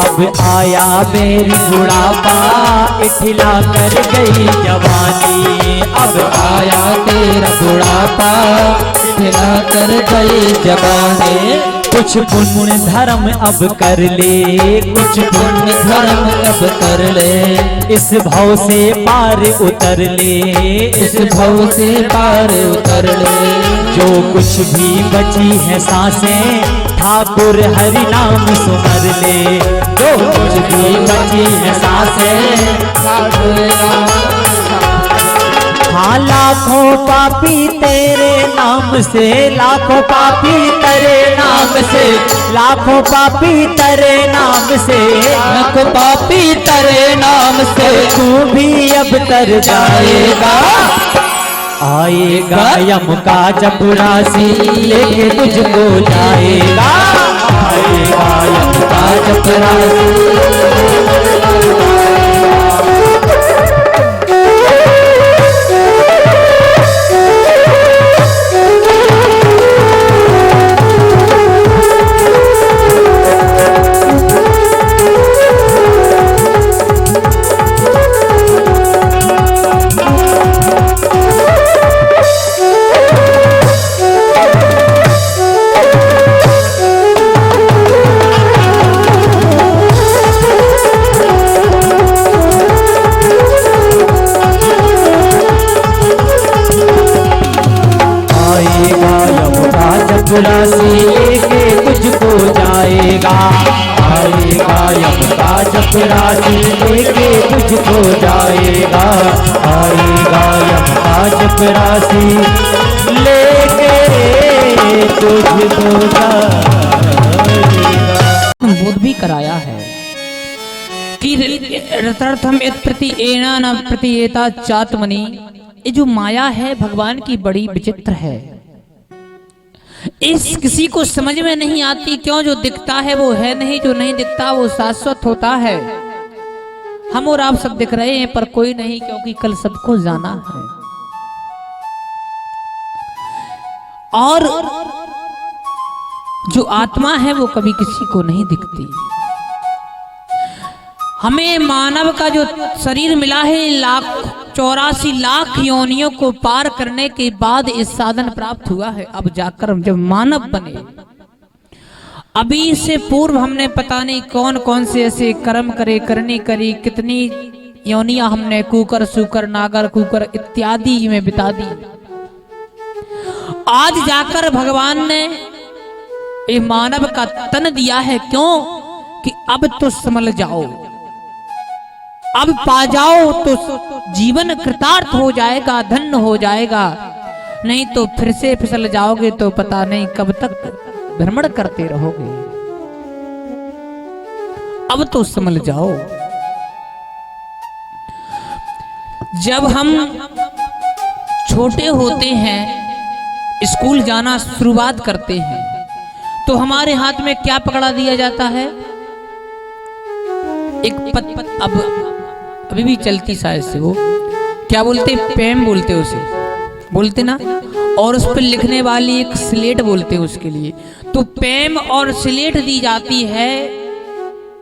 अब आया मेरी बुढ़ापा, इठला कर गई जवानी। अब आया तेरा बुढ़ापा, खिला कर गई जवानी। कुछ पुण्य धर्म अब कर ले, कुछ पुण्य धर्म अब कर ले, इस भव से पार उतर ले, इस भव से पार उतर ले। जो कुछ भी बची है सांसें, ठाकुर हरि नाम सुमर ले। जो कुछ भी बची है सांसें, ठाकुर नाम हाँ लाखों पापी तेरे नाम से, लाखों पापी तेरे नाम से, लाखों पापी तेरे नाम से, लाखों पापी तेरे नाम से। तू भी अब तर जाएगा। आएगा यम का चपरासी, लेके तुझको जाएगा। आएगा यम का चपरासी। चपरासी लेके तुझको जाएगा। आएगा यम का चपरासी लेके तुझको जाएगा। आएगा यम का चपरासी लेके तुझको जाएगा। बोध भी कराया है कि रथर्थम यत् प्रति एना न प्रति एता चात्मनि। ये जो माया है भगवान की बड़ी विचित्र है, इस किसी को समझ में नहीं आती। क्यों? जो दिखता है वो है नहीं, जो नहीं दिखता वो शाश्वत होता है। हम और आप सब दिख रहे हैं पर कोई नहीं, क्योंकि कल सबको जाना है। और जो आत्मा है वो कभी किसी को नहीं दिखती। हमें मानव का जो शरीर मिला है 84 लाख योनियों को पार करने के बाद इस साधन प्राप्त हुआ है। अब जाकर हम जब मानव बने, अभी से पूर्व हमने पता नहीं कौन कौन से ऐसे कर्म करे, करनी करी, कितनी योनियां हमने कुकर सुकर नागर कुकर इत्यादि में बिता दी। आज जाकर भगवान ने ये मानव का तन दिया है। क्यों? कि अब तो संभल जाओ, अब पा जाओ तो जीवन कृतार्थ हो जाएगा, धन्य हो जाएगा। नहीं तो फिर से फिसल जाओगे तो पता नहीं कब तक भ्रमण करते रहोगे। अब तो संभल जाओ। जब हम छोटे होते हैं, स्कूल जाना शुरुआत करते हैं, तो हमारे हाथ में क्या पकड़ा दिया जाता है? एक अब अभी भी चलती शायद से, वो क्या बोलते, पेन बोलते उसे, बोलते ना। और उस पर लिखने वाली एक स्लेट बोलते हैं उसके लिए। तो पेन और स्लेट दी जाती है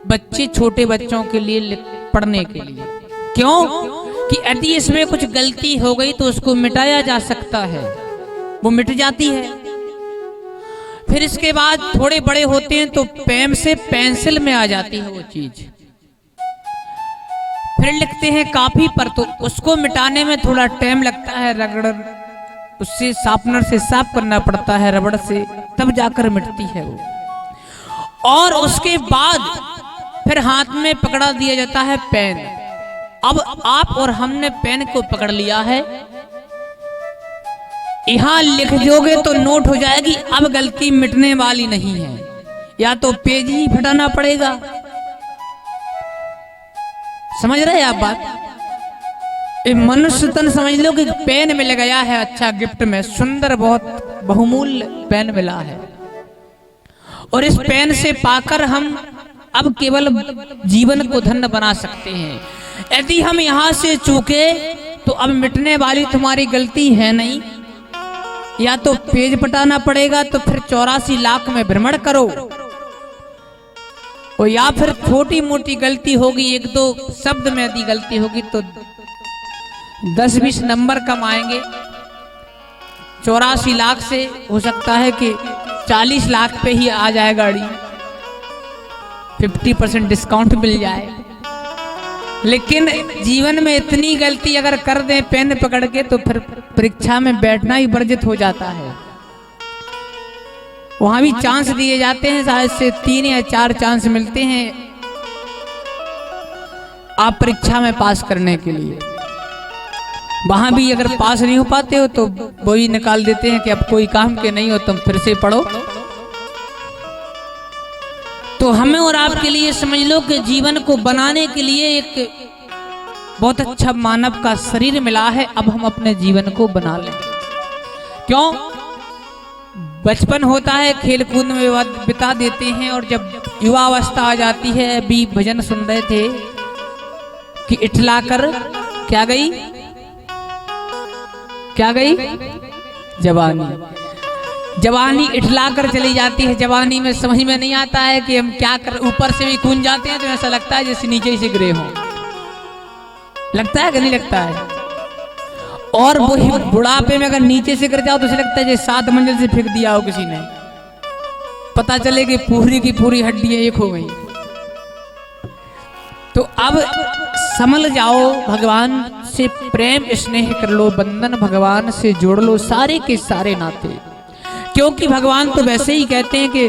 बच्चे, छोटे बच्चों के लिए पढ़ने के लिए। क्यों? कि यदि इसमें कुछ गलती हो गई तो उसको मिटाया जा सकता है, वो मिट जाती है। फिर इसके बाद थोड़े बड़े होते हैं तो पेन से पेंसिल में आ जाती है वो चीज। फिर लिखते हैं कापी पर, तो उसको मिटाने में थोड़ा टाइम लगता है, रगड़ उससे शार्पनर से साफ करना पड़ता है, रबड़ से, तब जाकर मिटती है वो। और उसके बाद फिर हाथ में पकड़ा दिया जाता है पेन। अब आप और हमने पेन को पकड़ लिया है, यहां लिख दोगे तो नोट हो जाएगी, अब गलती मिटने वाली नहीं है, या तो पेज ही फटाना पड़ेगा। समझ रहे हैं आप बात? मनुष्य तन समझ लो कि पेन मिल गया है, अच्छा गिफ्ट में, सुंदर बहुत बहुमूल्य पेन मिला है, और इस पेन से पाकर हम अब केवल जीवन को धन्य बना सकते हैं। यदि हम यहां से चूके तो अब मिटने वाली तुम्हारी गलती है नहीं, या तो पेज पटाना पड़ेगा, तो फिर 84 लाख में भ्रमण करो, और या फिर छोटी मोटी गलती होगी, एक दो शब्द में यदि गलती होगी तो 10-20 नंबर कम आएंगे। 84 लाख से हो सकता है कि 40 लाख पे ही आ जाए गाड़ी, 50% डिस्काउंट मिल जाए। लेकिन जीवन में इतनी गलती अगर कर दें पेन पकड़ के, तो फिर परीक्षा में बैठना ही वर्जित हो जाता है। वहां भी चांस दिए जाते हैं, शायद से 3 या 4 चांस मिलते हैं आप परीक्षा में पास करने के लिए। वहां भी अगर पास नहीं हो पाते हो तो वो ही निकाल देते हैं कि अब कोई काम के नहीं हो, तुम फिर से पढ़ो। तो हमें और आपके लिए समझ लो कि जीवन को बनाने के लिए एक बहुत अच्छा मानव का शरीर मिला है, अब हम अपने जीवन को बना लें। क्यों? बचपन होता है, खेल कूद में बिता देते हैं, और जब युवा अवस्था आ जाती है, अभी भजन सुन रहे थे कि इठलाकर क्या गई जवानी। जवानी इठला कर चली जाती है, जवानी में समझ में नहीं आता है कि हम क्या कर, ऊपर से भी कूद जाते हैं तो ऐसा लगता है जैसे नीचे से गिरे हों। लगता है कि नहीं लगता है? और वही बुढ़ापे में अगर नीचे से गिर जाओ तो लगता है जैसे 7 मंजिल से फेंक दिया हो किसी ने, पता चले कि पूरी की पूरी हड्डियां एक हो गई। तो अब समझ जाओ, भगवान से प्रेम स्नेह कर लो, बंधन भगवान से जोड़ लो सारे के सारे नाते। क्योंकि भगवान तो वैसे ही कहते हैं कि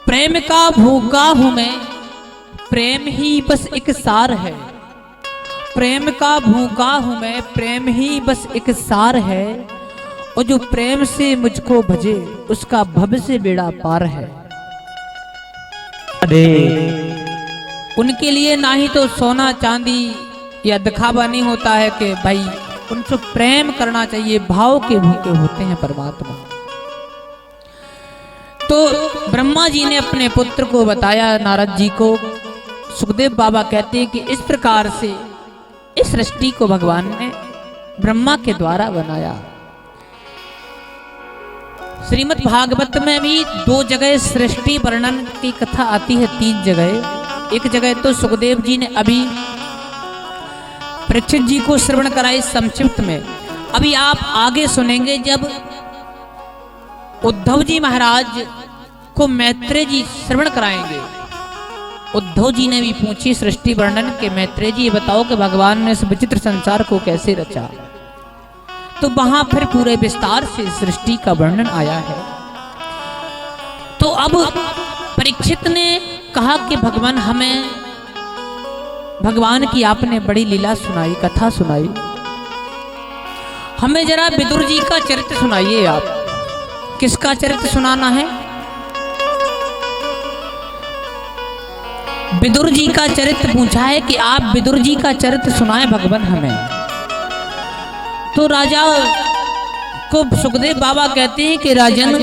प्रेम का भूखा हूं मैं, प्रेम ही बस एक सार है। प्रेम का भूखा हूं मैं, प्रेम ही बस एक सार है, और जो प्रेम से मुझको भजे उसका भव से बेड़ा पार है। अरे उनके लिए ना ही तो सोना चांदी या दिखावा नहीं होता है कि भाई, उनसे प्रेम करना चाहिए, भाव के भूखे होते हैं परमात्मा। तो ब्रह्मा जी ने अपने पुत्र को बताया, नारद जी को। सुखदेव बाबा कहते हैं कि इस प्रकार से इस सृष्टि को भगवान ने ब्रह्मा के द्वारा बनाया। श्रीमद् भागवत में भी 2 जगह सृष्टि वर्णन की कथा आती है, 3 जगह। एक जगह तो सुखदेव जी ने अभी परीक्षित जी को श्रवण कराई संक्षिप्त में। अभी आप आगे सुनेंगे जब उद्धव जी महाराज को मैत्रेय जी श्रवण कराएंगे। उद्धव जी ने भी पूछी सृष्टि वर्णन के, मैत्रेय जी बताओ कि भगवान ने इस विचित्र संसार को कैसे रचा। तो वहां फिर पूरे विस्तार से सृष्टि का वर्णन आया है। तो अब परीक्षित ने कहा कि भगवान, हमें भगवान की आपने बड़ी लीला सुनाई, कथा सुनाई, हमें जरा विदुर जी का चरित्र सुनाइए आप। किसका चरित्र सुनाना है? विदुर जी का चरित्र पूछा है कि आप विदुर जी का चरित्र सुनाएं भगवान हमें। तो राजा को सुखदेव बाबा कहते हैं कि राजन,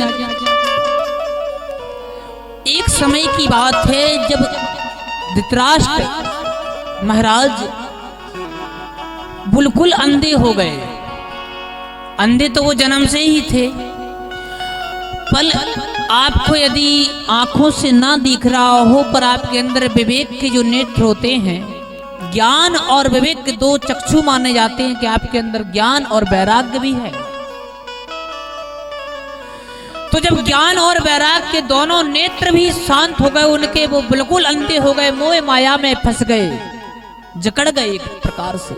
एक समय की बात है जब धृतराष्ट्र महाराज बिल्कुल अंधे हो गए। अंधे तो वो जन्म से ही थे, पर आपको यदि आंखों से ना दिख रहा हो, पर आपके अंदर विवेक के जो नेत्र होते हैं, ज्ञान और विवेक के 2 चक्षु माने जाते हैं कि आपके अंदर ज्ञान और वैराग्य भी है। तो जब ज्ञान और वैराग के दोनों नेत्र भी शांत हो गए उनके, वो बिल्कुल अंधे हो गए, मोह माया में फंस गए, जकड़ गए एक प्रकार से।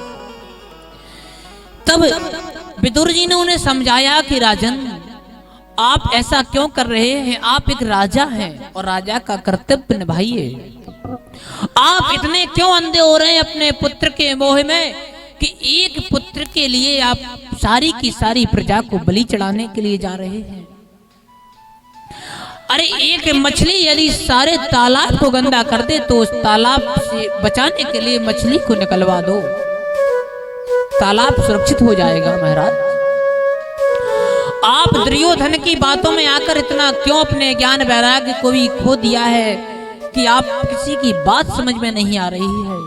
तब विदुर जी ने उन्हें समझाया कि राजन, आप ऐसा क्यों कर रहे हैं? आप एक राजा हैं और राजा का कर्तव्य निभाइए। आप इतने क्यों अंधे हो रहे हैं अपने पुत्र के मोह में कि एक पुत्र के लिए आप सारी की सारी प्रजा को बलि चढ़ाने के लिए जा रहे हैं? अरे एक मछली यदि सारे तालाब को गंदा कर दे तो उस तालाब से बचाने के लिए मछली को निकलवा दो, तालाब सुरक्षित हो जाएगा। महाराज, आप दुर्योधन की बातों में आकर इतना क्यों अपने ज्ञान वैराग्य को भी खो दिया है कि आप किसी की बात समझ में नहीं आ रही है।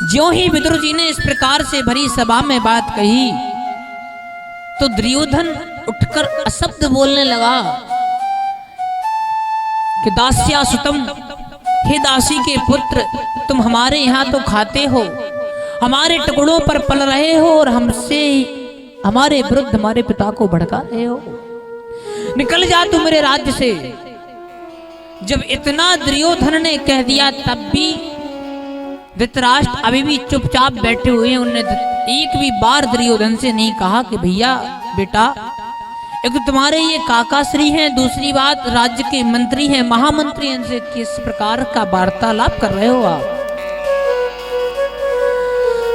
ज्यों ही विदुर जी ने इस प्रकार से भरी सभा में बात कही तो दुर्योधन उठकर अशब्द बोलने लगा कि दास्या सुतम, हे दासी के पुत्र, तुम हमारे यहाँ तो खाते हो, हमारे टुकड़ों पर पल रहे हो और हमसे हमारे विरुद्ध हमारे पिता को भड़का रहे हो। निकल जा तू मेरे राज्य से। जब इतना दुर्योधन ने कह दिया तब भी धृतराष्ट्र अभी भी चुपचाप बैठे हुए हैं। उन्होंने एक भी बार दुर्योधन से नहीं कहा कि भैया बेटा, एक तो तुम्हारे ये काकाश्री हैं, दूसरी बात राज्य के मंत्री हैं, महामंत्री हैं, इनसे किस प्रकार का वार्तालाप कर रहे हो आप?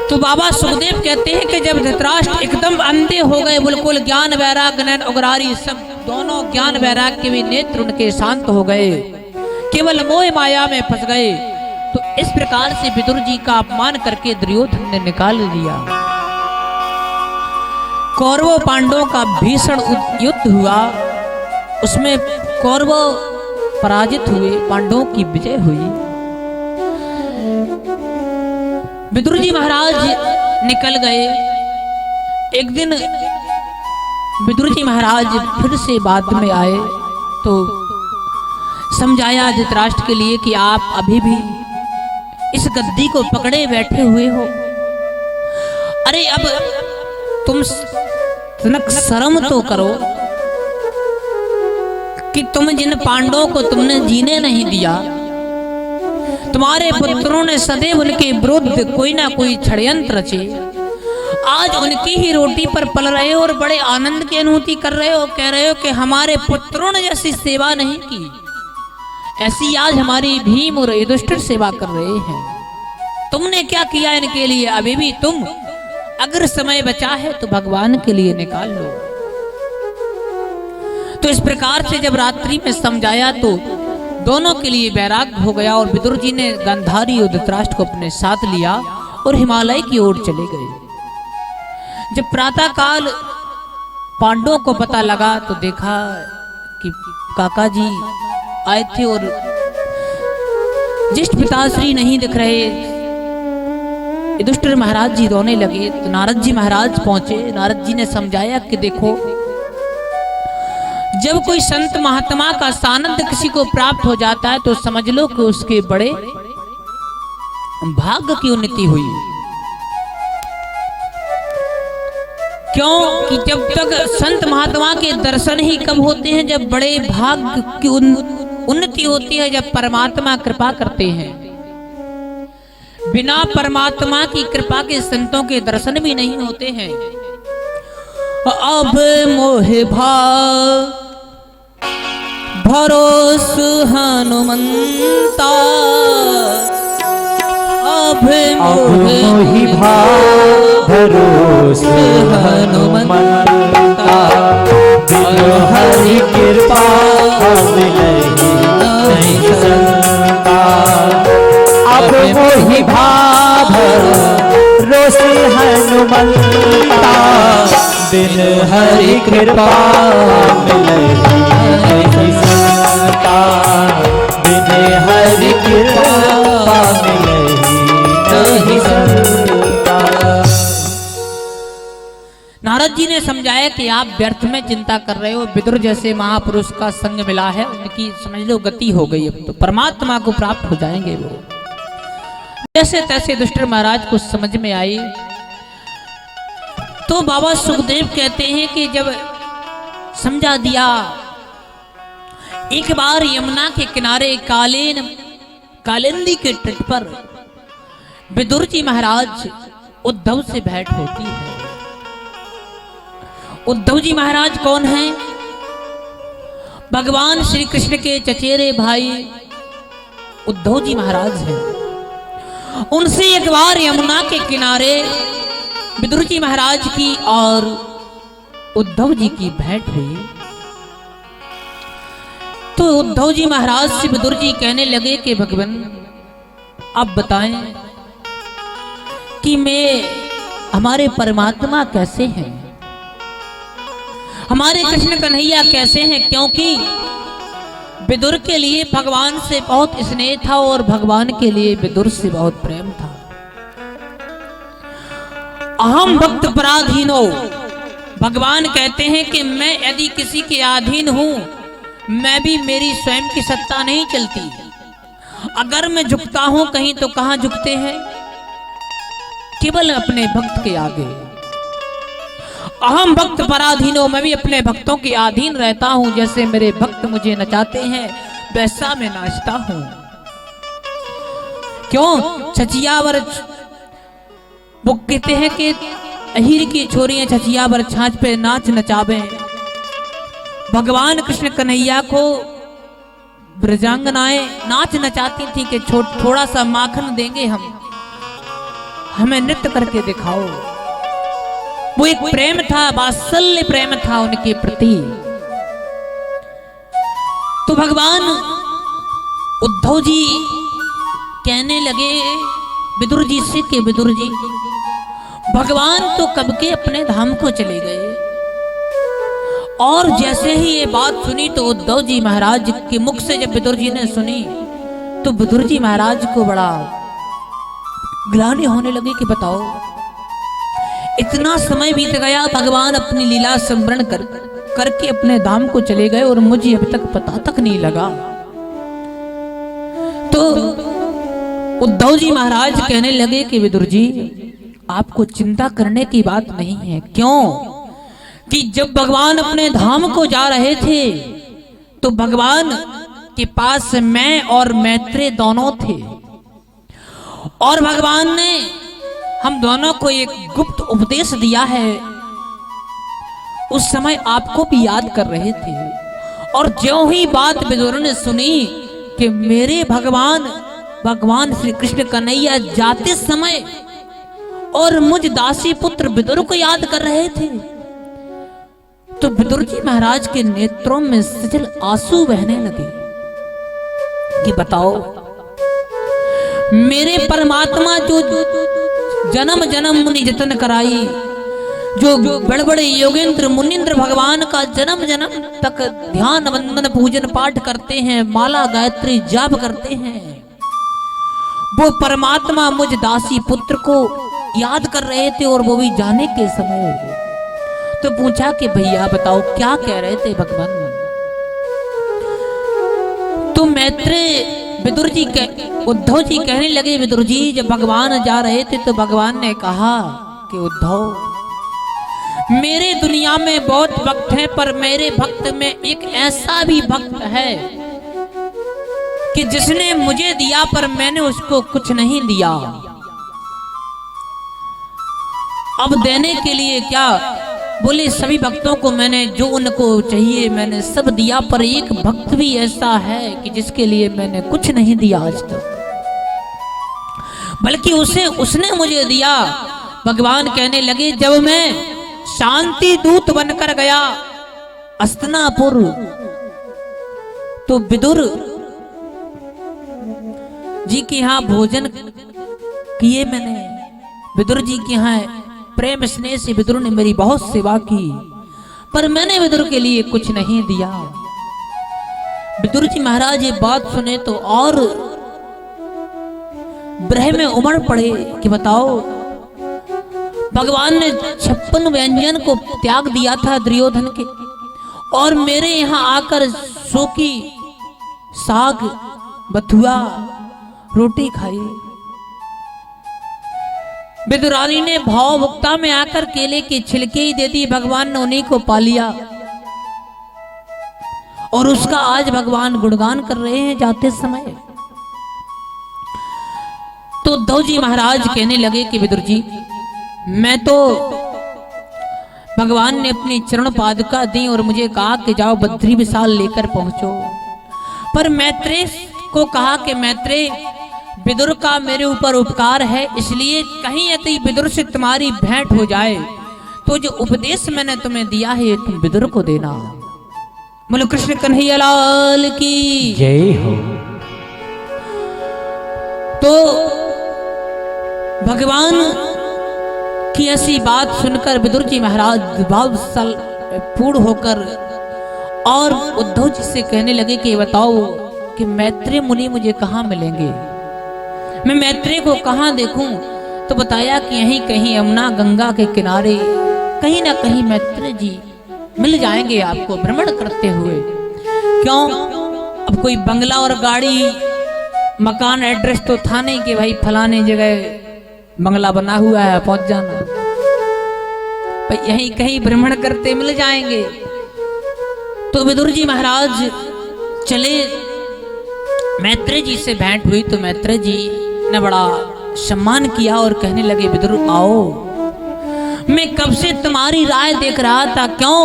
तो बाबा सुखदेव कहते हैं कि जब धृतराष्ट्र एकदम अंधे हो गए, बिल्कुल ज्ञान वैराग नैन उगरारी सब दोनों ज्ञान वैराग के भी नेत्र उनके शांत हो गए, केवल मोह माया में फंस गए, तो इस प्रकार से विदुर जी का अपमान करके दुर्योधन ने निकाल दिया। कौरवों पांडवों का भीषण युद्ध हुआ, उसमें कौरव पराजित हुए, पांडवों की विजय हुई। विदुर जी महाराज निकल गए। एक दिन विदुर जी महाराज फिर से बाद में आए तो समझाया धृतराष्ट्र के लिए कि आप अभी भी इस गद्दी को पकड़े बैठे हुए हो। अरे अब तुम तनक शर्म तो करो कि तुम जिन पांडवों को तुमने जीने नहीं दिया, तुम्हारे पुत्रों ने सदैव उनके विरुद्ध कोई ना कोई षड्यंत्र रचे, आज उनकी ही रोटी पर पल रहे हो और बड़े आनंद की अनुभूति कर रहे हो, कह रहे हो कि हमारे पुत्रों ने जैसी सेवा नहीं की ऐसी आज हमारी भीम और युधिष्ठिर सेवा कर रहे हैं। तुमने क्या किया इनके लिए? अभी भी तुम अगर समय बचा है तो भगवान के लिए निकाल लो। तो इस प्रकार से जब रात्रि में समझाया तो दोनों के लिए वैराग्य हो गया और विदुर जी ने गांधारी और धृतराष्ट्र को अपने साथ लिया और हिमालय की ओर चले गए। जब प्रातः काल पांडवों को पता लगा तो देखा कि काका जी आए थे और ज्येष्ठ पिताश्री नहीं दिख रहे। युधिष्ठिर महाराज जी रोने लगे तो नारद जी महाराज पहुंचे। नारद जी ने समझाया कि देखो, जब कोई संत महात्मा का सानिध्य किसी को प्राप्त हो जाता है तो समझ लो कि उसके बड़े भाग्य की उन्नति हुई। क्यों कि जब तक संत महात्मा के दर्शन ही कब होते हैं? जब बड़े भाग्य की उन्नति होती है, जब परमात्मा कृपा करते हैं। बिना परमात्मा की कृपा के संतों के दर्शन भी नहीं होते हैं। अब मोह भाव भरोस हनुमंता, अब मोहि भाव भरोस हनुमंता, बिनु हरि कृपा मिलहि नहीं संता। अब मोहि भाव भरोस हनुमंता, बिनु हरि कृपा मिलहि नहीं संता, बिनु हरि कृपा मिलहि नहीं संता। नारद जी ने समझाया कि आप व्यर्थ में चिंता कर रहे हो। विदुर जैसे महापुरुष का संग मिला है, उनकी समझ लो गति हो गई, अब तो परमात्मा को प्राप्त हो जाएंगे वो। जैसे तैसे युधिष्ठिर महाराज को समझ में आई तो बाबा सुखदेव कहते हैं कि जब समझा दिया। एक बार यमुना के किनारे कालिंदी के तट पर विदुर जी महाराज उद्धव से भेंट होती है। उद्धव जी महाराज कौन हैं? भगवान श्री कृष्ण के चचेरे भाई उद्धव जी महाराज हैं। उनसे एक बार यमुना के किनारे विदुर जी महाराज की और उद्धव जी की भेंट हुई। तो उद्धव जी महाराज से विदुर जी कहने लगे कि भगवान आप बताएं कि हमारे परमात्मा कैसे हैं, हमारे कृष्ण कन्हैया कैसे हैं, क्योंकि विदुर के लिए भगवान से बहुत स्नेह था और भगवान के लिए विदुर से बहुत प्रेम था। अहम भक्त पराधीनो, भगवान कहते हैं कि मैं यदि किसी के अधीन हूं, मैं भी मेरी स्वयं की सत्ता नहीं चलती। अगर मैं झुकता हूं कहीं तो कहां झुकते हैं? केवल अपने भक्त के आगे। अहम भक्त पराधीनो, मैं भी अपने भक्तों के अधीन रहता हूं। जैसे मेरे भक्त मुझे नचाते हैं वैसा मैं नाचता हूं। क्यों? छचियावर वो कहते हैं कि अहीर की छोरियां छचियावर छाछ पे नाच नचावे। भगवान कृष्ण कन्हैया को ब्रजांगनाएं नाच नचाती थी कि थोड़ा सा माखन देंगे हमें नृत्य करके दिखाओ। वो एक प्रेम था, वात्सल्य प्रेम था उनके प्रति। तो भगवान उद्धव जी कहने लगे विदुर जी से कि विदुर जी, भगवान तो कब के अपने धाम को चले गए। और जैसे ही ये बात सुनी तो उद्धव जी महाराज के मुख से जब विदुर जी ने सुनी तो विदुर जी महाराज को बड़ा ग्लानि होने लगी कि बताओ, इतना समय बीत गया, भगवान अपनी लीला स्मरण करके अपने धाम को चले गए और मुझे अभी तक पता तक नहीं लगा। तो उद्धव जी महाराज कहने लगे कि विदुर जी, आपको चिंता करने की बात नहीं है। क्यों? कि जब भगवान अपने धाम को जा रहे थे तो भगवान के पास मैं और मैत्रेय दोनों थे और भगवान ने हम दोनों को एक गुप्त उपदेश दिया है। उस समय आपको भी याद कर रहे थे और ज्यों ही बात विदुर ने सुनी कि मेरे भगवान श्री कृष्ण कन्हैया जाते समय और मुझ दासी पुत्र विदुर को याद कर रहे थे, तो विदुर जी महाराज के नेत्रों में सजल आंसू बहने लगे कि बताओ, मेरे परमात्मा जो जन्म जन्म मुनि जतन कराई, जो बड़े बड़े योगेंद्र मुनिंद्र भगवान का जन्म जन्म तक ध्यान वंदन पूजन पाठ करते हैं, माला गायत्री जाप करते हैं, वो परमात्मा मुझ दासी पुत्र को याद कर रहे थे और वो भी जाने के समय। तो पूछा कि भैया बताओ क्या कह रहे थे भगवान? तो मैत्रेय विदुर जी उद्धव जी कहने लगे विदुर जी, जब भगवान जा रहे थे तो भगवान ने कहा कि उद्धव, मेरे दुनिया में बहुत भक्त हैं पर मेरे भक्त में एक ऐसा भी भक्त है कि जिसने मुझे दिया पर मैंने उसको कुछ नहीं दिया। अब देने के लिए क्या? बोले सभी भक्तों को मैंने जो उनको चाहिए मैंने सब दिया, पर एक भक्त भी ऐसा है कि जिसके लिए मैंने कुछ नहीं दिया आज तक, बल्कि उसने मुझे दिया। भगवान कहने लगे, जब मैं शांति दूत बनकर गया हस्तिनापुर तो विदुर जी के यहाँ भोजन किए मैंने। विदुर जी के यहाँ प्रेम स्नेह से विदुर ने मेरी बहुत सेवा की, पर मैंने विदुर के लिए कुछ नहीं दिया। विदुर जी महाराज ये बात सुने तो और ब्रह में उमड़ पड़े कि बताओ, भगवान ने 56 व्यंजन को त्याग दिया था दुर्योधन के और मेरे यहाँ आकर सूखी साग बथुआ रोटी खाई। विदुरानी ने भाव भुक्ता में आकर केले के छिलके ही दे दी, भगवान ने उन्हीं को पा लिया। और उसका आज भगवान गुणगान कर रहे हैं जाते समय। तो उद्धव जी महाराज कहने लगे कि विदुर जी, मैं तो भगवान ने अपनी चरण पादुका दी और मुझे कहा कि जाओ बद्री विशाल लेकर पहुंचो, पर मैत्रेय को कहा कि मैत्रेय, विदुर का मेरे ऊपर उपकार है, इसलिए कहीं यदि विदुर से तुम्हारी भेंट हो जाए तो जो उपदेश मैंने तुम्हें दिया है तुम विदुर को देना। बोलो कृष्ण कन्हैया लाल की जय हो। तो भगवान की ऐसी बात सुनकर विदुर जी महाराज भावशाल पूर्ण होकर और उद्धव जी से कहने लगे कि बताओ कि मैत्रेय मुनि मुझे कहाँ मिलेंगे, मैं मैत्रेय को कहाँ देखूं। तो बताया कि यहीं कहीं यमुना गंगा के किनारे कहीं ना कहीं मैत्रेय जी मिल जाएंगे आपको भ्रमण करते हुए। क्यों, अब कोई बंगला और गाड़ी मकान एड्रेस तो था नहीं कि भाई फलाने जगह बंगला बना हुआ है पहुंच जाना, भाई यहीं कहीं भ्रमण करते मिल जाएंगे। तो विदुर जी महाराज चले, मैत्रेय जी से भेंट हुई तो मैत्रेय जी ने बड़ा सम्मान किया और कहने लगे विदुर आओ, मैं कब से तुम्हारी राय देख रहा था। क्यों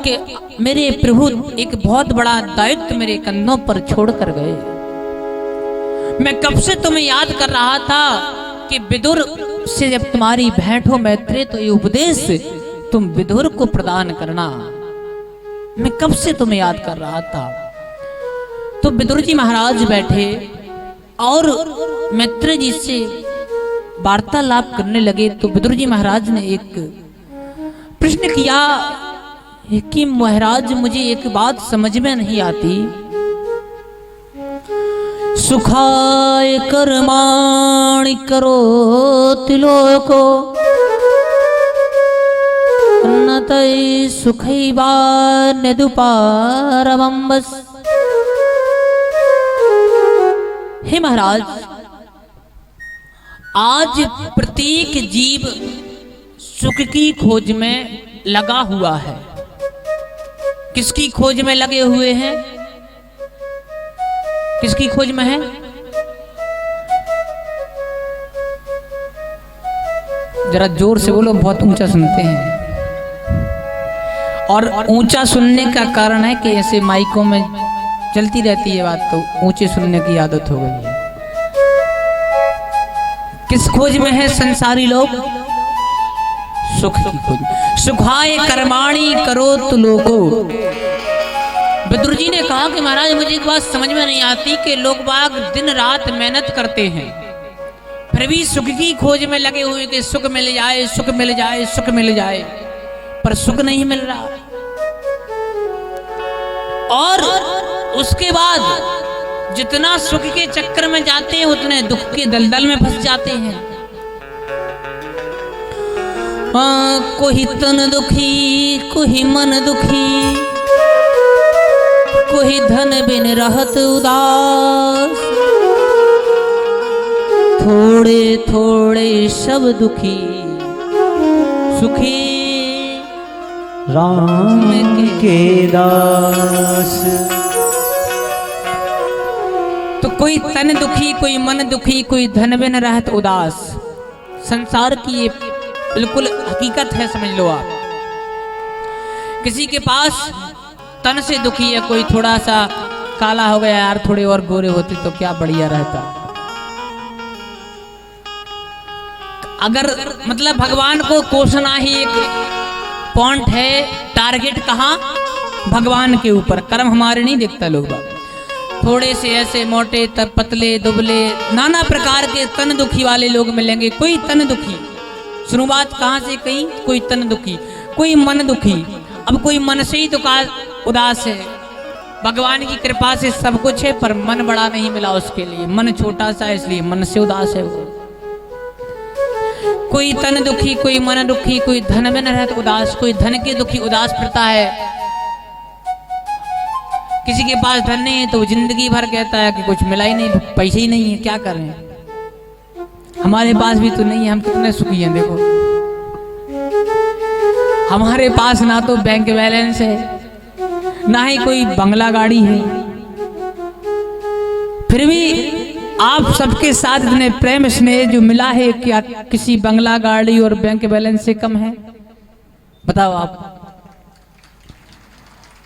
कि मेरे प्रभु एक बहुत बड़ा दायित्व मेरे कंधों पर छोड़ कर गए। मैं कब से तुम्हें याद कर रहा था कि विदुर से जब तुम्हारी भेंट हो मैत्रेय तो ये उपदेश तुम विदुर को प्रदान करना। मैं कब से तुम्हें याद कर रहा था। तो विदुर जी महाराज बैठे और मैत्रेय जी से वार्तालाप करने लगे। तो विदुर जी महाराज ने एक प्रश्न किया कि महाराज मुझे एक बात समझ में नहीं आती, सुखाय कर्माणि करोति लोको उन्नतै सुखैवा नदुपारमं बस। हे महाराज, आज प्रत्येक जीव सुख की खोज में लगा हुआ है। किसकी खोज में लगे हुए हैं, किसकी खोज में है? जरा जोर से बोलो, बहुत ऊंचा सुनते हैं। और ऊंचा सुनने का कारण है कि ऐसे माइकों में चलती रहती है बात, तो ऊंचे सुनने की आदत हो गई है। किस खोज में है संसारी लोग? सुख की खोज। सुखाय कर्माणि करोतु लोको। विदुर जी ने कहा कि महाराज मुझे एक बात समझ में नहीं आती कि लोग बाग दिन रात मेहनत करते हैं फिर भी सुख की खोज में लगे हुए कि सुख मिल जाए, सुख मिल जाए, सुख मिल जाए, पर सुख नहीं मिल रहा। और उसके बाद जितना सुख के चक्कर में जाते हैं उतने दुख के दलदल में फंस जाते हैं। कोई तन दुखी, कोई मन दुखी, कोई धन बिन रहत उदास, थोड़े थोड़े सब दुखी, सुखी राम के दास। तो कोई तन दुखी, कोई मन दुखी, कोई धन बिन रहत उदास। संसार की ये बिल्कुल हकीकत है, समझ लो आप। किसी के पास तन से दुखी है, कोई थोड़ा सा काला हो गया, यार थोड़े और गोरे होते तो क्या बढ़िया रहता। अगर मतलब भगवान को कोसना ही एक पॉइंट है, टारगेट कहाँ? भगवान के ऊपर। कर्म हमारे नहीं देखता लोग बात। थोड़े से ऐसे मोटे, तब पतले, दुबले, नाना प्रकार के तन दुखी वाले लोग मिलेंगे। कोई तन दुखी, सुनो बात कहाँ से कहीं, कोई तन दुखी, कोई मन दुखी। अब कोई मन से ही उदास है। भगवान की कृपा से सब कुछ है पर मन बड़ा नहीं मिला उसके लिए, मन छोटा सा है इसलिए मन से उदास है वो। कोई तन दुखी, कोई मन दुखी, कोई धन में न रहता उदास, कोई धन के दुखी उदास फिरता है। किसी के पास धन नहीं है तो वो जिंदगी भर कहता है कि कुछ मिला ही नहीं, पैसे ही नहीं है, क्या करें। हमारे पास भी तो नहीं है, हम कितने सुखी हैं। देखो हमारे पास ना तो बैंक बैलेंस है, ना ही कोई बंगला गाड़ी है, फिर भी आप सबके साथ इतने प्रेम स्नेह जो मिला है, क्या किसी बंगला गाड़ी और बैंक बैलेंस से कम है? बताओ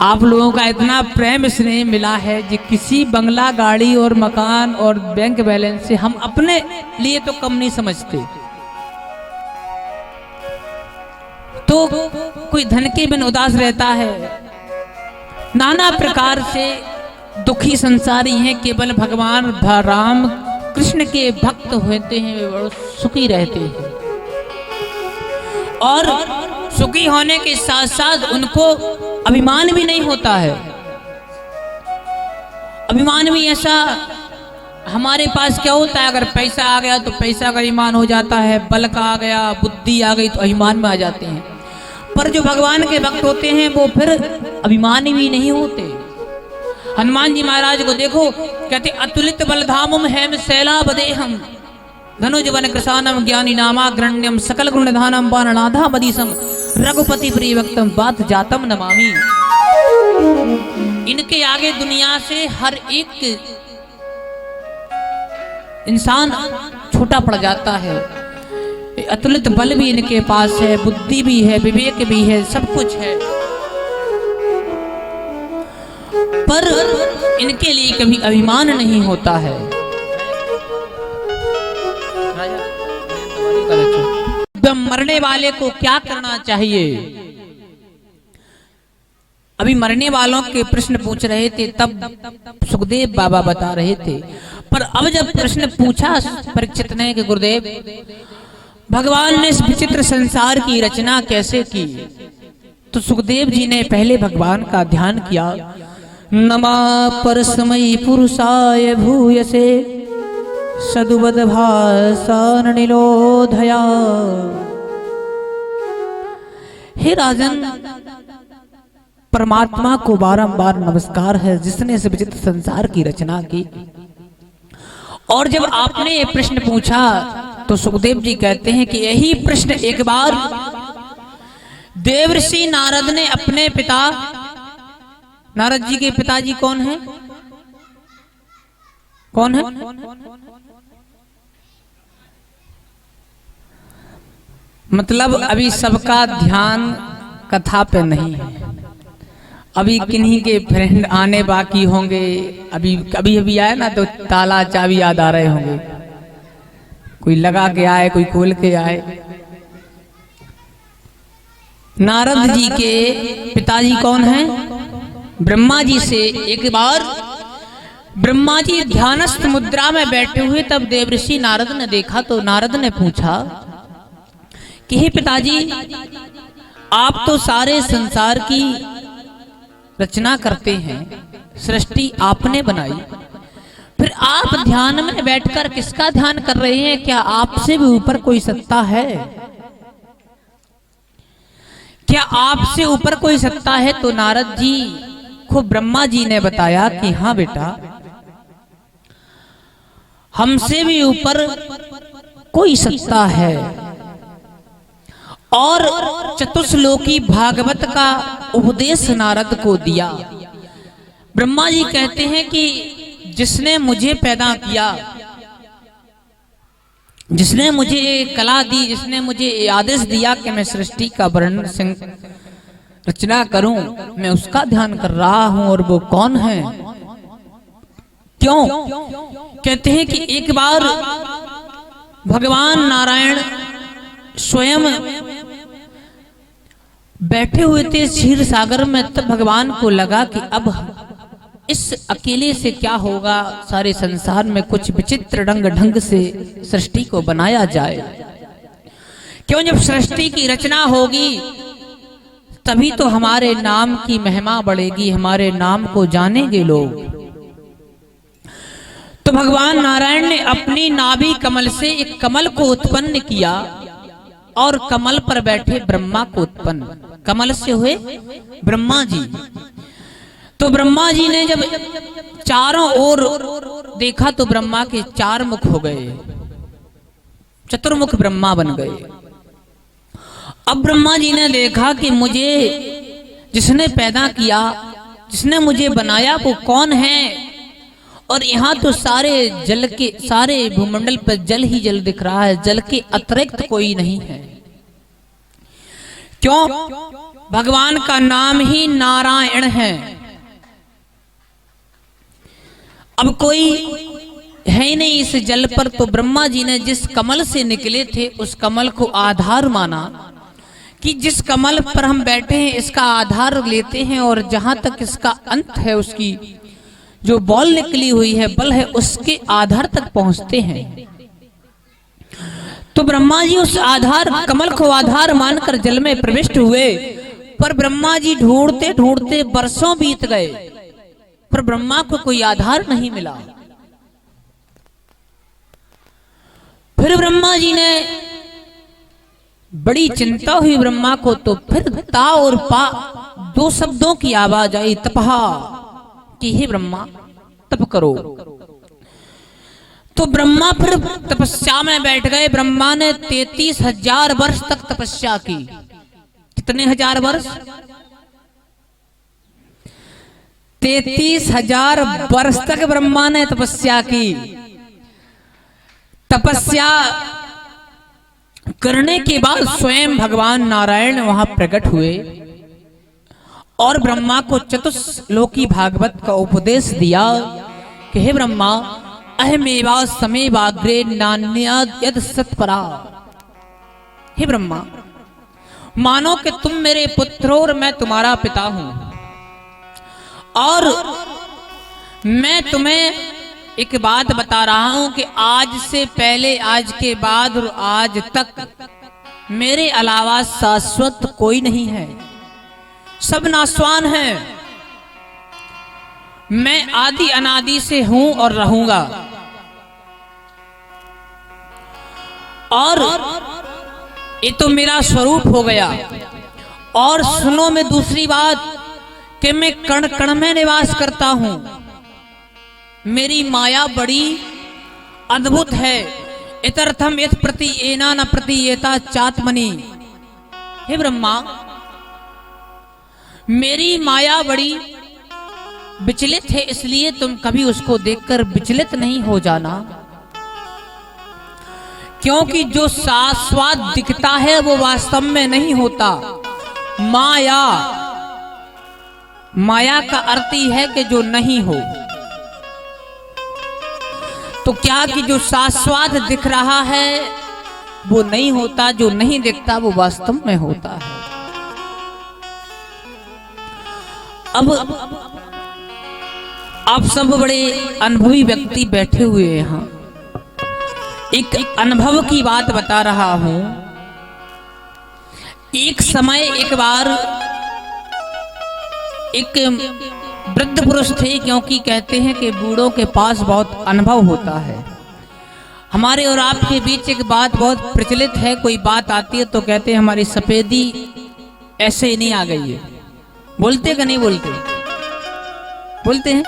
आप लोगों का इतना प्रेम स्नेह मिला है कि किसी बंगला गाड़ी और मकान और बैंक बैलेंस से हम अपने लिए तो कम नहीं समझते। तो कोई धन के बिन उदास रहता है, नाना प्रकार से दुखी संसारी हैं, केवल भगवान राम कृष्ण के भक्त होते हैं वे बड़े सुखी रहते हैं। और सुखी होने के साथ साथ उनको अभिमान भी नहीं होता है। अभिमान भी ऐसा हमारे पास क्या होता है, अगर पैसा आ गया तो पैसा का अभिमान हो जाता है, बल का आ गया, बुद्धि आ गई तो अभिमान में आ जाते हैं। पर जो भगवान के भक्त होते हैं वो फिर अभिमानी भी नहीं होते। हनुमान जी महाराज को देखो, कहते अतुलित बलधामम हेम शैला बदेहम धनुज वन कृशानम ज्ञानी नामा ग्रण्यम सकल गुणधानम बाणनाधा मदीसम रघुपति प्रियवक्तम बात जातम नमामि। इनके आगे दुनिया से हर एक इंसान छोटा पड़ जाता है। अतुलित बल भी इनके पास है, बुद्धि भी है, विवेक भी है, सब कुछ है, पर इनके लिए कभी अभिमान नहीं होता है। मरने वाले को क्या करना चाहिए? अभी मरने वालों के प्रश्न पूछ रहे थे, तब सुखदेव बाबा बता रहे थे। पर अब जब प्रश्न पूछा परीक्षित ने कि गुरुदेव भगवान ने इस विचित्र संसार की रचना कैसे की, तो सुखदेव जी ने पहले भगवान का ध्यान किया। नमा परस्मै पुरुषाय भूयसे सदुवद भाषान निलोधया। हे राजन, परमात्मा को बारंबार नमस्कार है जिसने इस विचित्र संसार की रचना की। और जब आपने ये प्रश्न पूछा तो सुखदेव जी कहते हैं कि यही प्रश्न एक बार देवर्षि नारद ने अपने पिता, नारद जी के पिताजी कौन है? कौन है? मतलब अभी सबका ध्यान कथा पे नहीं है, अभी किन्हीं के फ्रेंड आने बाकी होंगे। अभी कभी अभी आए ना तो ताला चाबी याद आ रहे होंगे, कोई लगा के आए, कोई खोल के आए। नारद जी के पिताजी कौन हैं? ब्रह्मा जी से एक बार ब्रह्मा जी ध्यानस्थ मुद्रा में बैठे हुए, तब देवर्षि नारद ने देखा तो नारद ने पूछा कि हे पिताजी, आप तो सारे संसार की रचना करते हैं, सृष्टि आपने बनाई, फिर आप ध्यान में बैठकर किसका ध्यान कर रहे हैं? क्या आपसे भी ऊपर कोई सत्ता है? क्या आपसे ऊपर कोई सत्ता है? तो नारद जी को ब्रह्मा जी ने बताया कि हाँ बेटा, हमसे भी ऊपर कोई सत्ता है। और चतुश्लोकी भागवत का उपदेश नारद को दिया। ब्रह्मा जी कहते हैं कि जिसने मुझे पैदा किया, जिसने मुझे कला दी, जिसने मुझे आदेश दिया कि मैं सृष्टि का वर्णन रचना करूं, मैं उसका ध्यान कर रहा हूं। और वो कौन है? क्यों? कहते हैं कि एक बार भगवान नारायण स्वयं बैठे हुए थे क्षीर सागर में, तब भगवान को लगा कि अब इस अकेले से क्या होगा, सारे संसार में कुछ विचित्र ढंग से सृष्टि को बनाया जाए। क्यों? जब सृष्टि की रचना होगी तभी तो हमारे नाम की महिमा बढ़ेगी, हमारे नाम को जानेंगे लोग। तो भगवान नारायण ने अपनी नाभि कमल से एक कमल को उत्पन्न किया और कमल पर बैठे ब्रह्मा को उत्पन्न, कमल से हुए ब्रह्मा जी। तो ब्रह्मा जी ने जब चारों ओर देखा तो ब्रह्मा के 4 मुख हो गए, चतुर्मुख ब्रह्मा बन गए। अब ब्रह्मा जी ने देखा कि मुझे जिसने पैदा किया, जिसने मुझे बनाया वो कौन है? और यहाँ तो सारे जल के, सारे भूमंडल पर जल ही जल दिख रहा है, जल के अतिरिक्त कोई नहीं है। क्यों? भगवान का नाम ही नारायण है। अब कोई है ही नहीं इस जल पर, तो ब्रह्मा जी ने जिस कमल से निकले थे उस कमल को आधार माना कि जिस कमल पर हम बैठे हैं इसका आधार लेते हैं, और जहां तक इसका अंत है, उसकी जो बॉल निकली हुई है, बल है, उसके आधार तक पहुंचते हैं। तो ब्रह्मा जी उस आधार कमल को आधार मानकर जल में प्रविष्ट हुए, पर ब्रह्मा जी ढूंढते ढूंढते वर्षों बीत गए, पर ब्रह्मा को कोई आधार नहीं मिला। फिर ब्रह्मा जी ने, बड़ी चिंता हुई ब्रह्मा को, तो फिर ता और पा दो शब्दों की आवाज आई, तपहा, कि हे ब्रह्मा तप करो। तो ब्रह्मा फिर तपस्या में बैठ गए। ब्रह्मा ने 33,000 वर्ष तक तपस्या की। कितने हजार वर्ष? 33,000 वर्ष तक ब्रह्मा ने तपस्या की। तपस्या करने के बाद स्वयं भगवान नारायण वहां प्रकट हुए और ब्रह्मा को चतुश्लोकी भागवत का उपदेश दिया कि हे ब्रह्मा, अहमेवा समेवाग्रे नान्याद यद सत्परा। हे ब्रह्मा, मानो कि तुम मेरे पुत्र हो और मैं तुम्हारा पिता हूं, और मैं तुम्हें एक बात बता रहा हूं कि आज से पहले, आज के बाद और आज तक मेरे अलावा शाश्वत कोई नहीं है, सब नाशवान हैं। मैं आदि अनादि से हूं और रहूंगा। और ये तो मेरा स्वरूप हो गया। और सुनो मैं दूसरी बात कि मैं कण कण में निवास करता हूं। मेरी माया बड़ी अद्भुत है। इतर्थम यथ प्रति एना न प्रति एता चात्मनि। हे ब्रह्मा, मेरी माया बड़ी विचलित है, इसलिए तुम कभी उसको देखकर विचलित नहीं हो जाना, क्योंकि जो शाश्वत दिखता है वो वास्तव में नहीं होता। माया, माया का अर्थ ही है कि जो नहीं हो। तो क्या कि जो शाश्वत दिख रहा है वो नहीं होता, जो नहीं दिखता वो वास्तव में होता है। अब आप सब बड़े अनुभवी व्यक्ति बैठे हुए हैं यहां। एक अनुभव की बात बता रहा हूं। एक समय एक बार एक वृद्ध पुरुष थे, क्योंकि कहते हैं कि बूढ़ों के पास बहुत अनुभव होता है। हमारे और आपके बीच एक बात बहुत प्रचलित है, कोई बात आती है तो कहते हैं हमारी सफेदी ऐसे ही नहीं आ गई है। बोलते कि नहीं बोलते? बोलते हैं।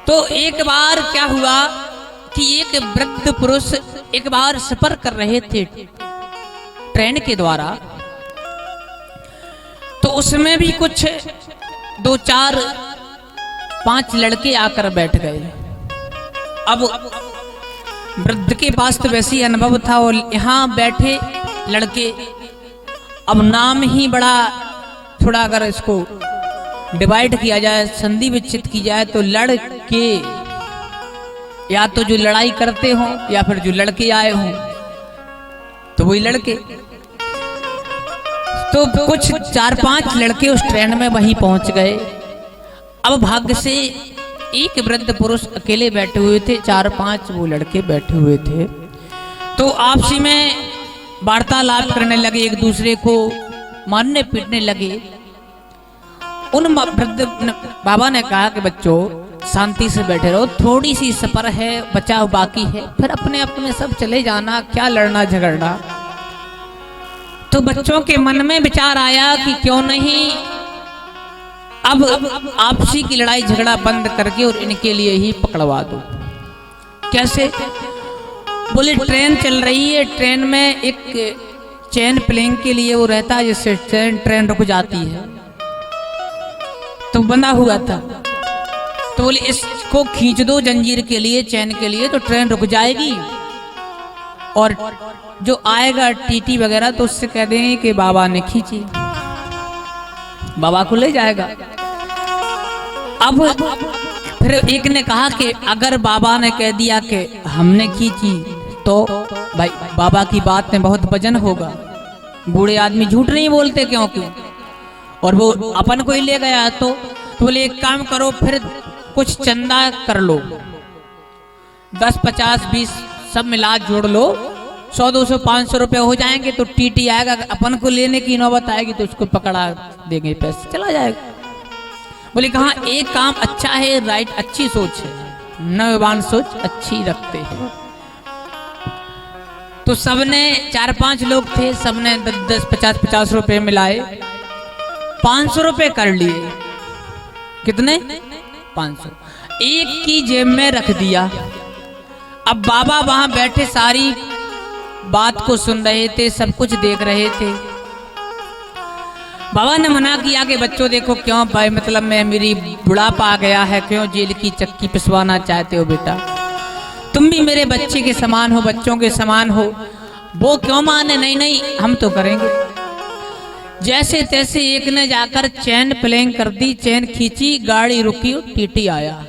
तो एक बार क्या हुआ कि एक वृद्ध पुरुष एक बार सफर कर रहे थे ट्रेन के द्वारा, तो उसमें भी कुछ 2, 4, 5 लड़के आकर बैठ गए। अब वृद्ध के पास तो वैसे ही अनुभव था, और यहाँ बैठे लड़के, अब नाम ही बड़ा, थोड़ा अगर इसको डिवाइड किया जाए, संधि विच्छेद की जाए, तो लड़के या तो जो लड़ाई करते हो या फिर जो लड़के आए हों, तो वही लड़के। तो कुछ 4-5 लड़के उस ट्रेन में वहीं पहुंच गए। अब भाग्य से एक वृद्ध पुरुष अकेले बैठे हुए थे, 4-5 वो लड़के बैठे हुए थे। तो आपसी में वार्तालाप करने लगे, एक दूसरे को मारने पीटने लगे। उन वृद्ध बाबा ने कहा कि बच्चों शांति से बैठे रहो, थोड़ी सी सफर है, बचाव बाकी है, फिर अपने अपने सब चले जाना, क्या लड़ना झगड़ना। तो बच्चों के मन में विचार आया कि क्यों नहीं अब आपसी की लड़ाई झगड़ा बंद करके और इनके लिए ही पकड़वा दो। कैसे? बोले ट्रेन चल रही है, ट्रेन में एक चेन प्लेइंग के लिए वो रहता है, जिससे ट्रेन रुक जाती है। तो बंधा हुआ था। तो बोले इसको खींच दो जंजीर के लिए, चैन के लिए, तो ट्रेन रुक जाएगी और जो आएगा टीटी वगैरह तो उससे कह दें कि बाबा ने खींची, बाबा को ले जाएगा। अब फिर एक ने कहा कि अगर बाबा ने कह दिया कि हमने खींची तो भाई बाबा की बात में बहुत वजन होगा, बूढ़े आदमी झूठ नहीं बोलते क्योंकि, और वो अपन को ही ले गया तो बोले एक काम करो फिर कुछ चंदा कर लो, 10, 50, 20 सब मिला जोड़ लो, 100, 200, 500 रुपए हो जाएंगे तो टीटी आएगा, अपन को लेने की नौबत आएगी तो उसको पकड़ा देंगे, पैसे चला जाएगा। बोले कहा एक काम अच्छा है, राइट, अच्छी सोच है, नौजवान सोच अच्छी रखते हैं। तो सबने 4-5 लोग थे, सबने 10, 50 रुपए मिलाए, 500 रुपए कर लिए। कितने? 500 एक की जेब में रख दिया। अब बाबा वहां बैठे सारी बात को सुन रहे थे, सब कुछ देख रहे थे। बाबा ने मना किया कि बच्चों देखो क्यों भाई, मतलब मैं मेरी बुढ़ापा आ गया है, क्यों जेल की चक्की पिसवाना चाहते हो बेटा, तुम भी मेरे बच्चे के समान हो, बच्चों के समान हो। वो क्यों माने, नहीं नहीं हम तो करेंगे। जैसे तैसे एक ने जाकर चैन प्लेंग कर दी, चैन खींची, गाड़ी रुकी, टीटी आया।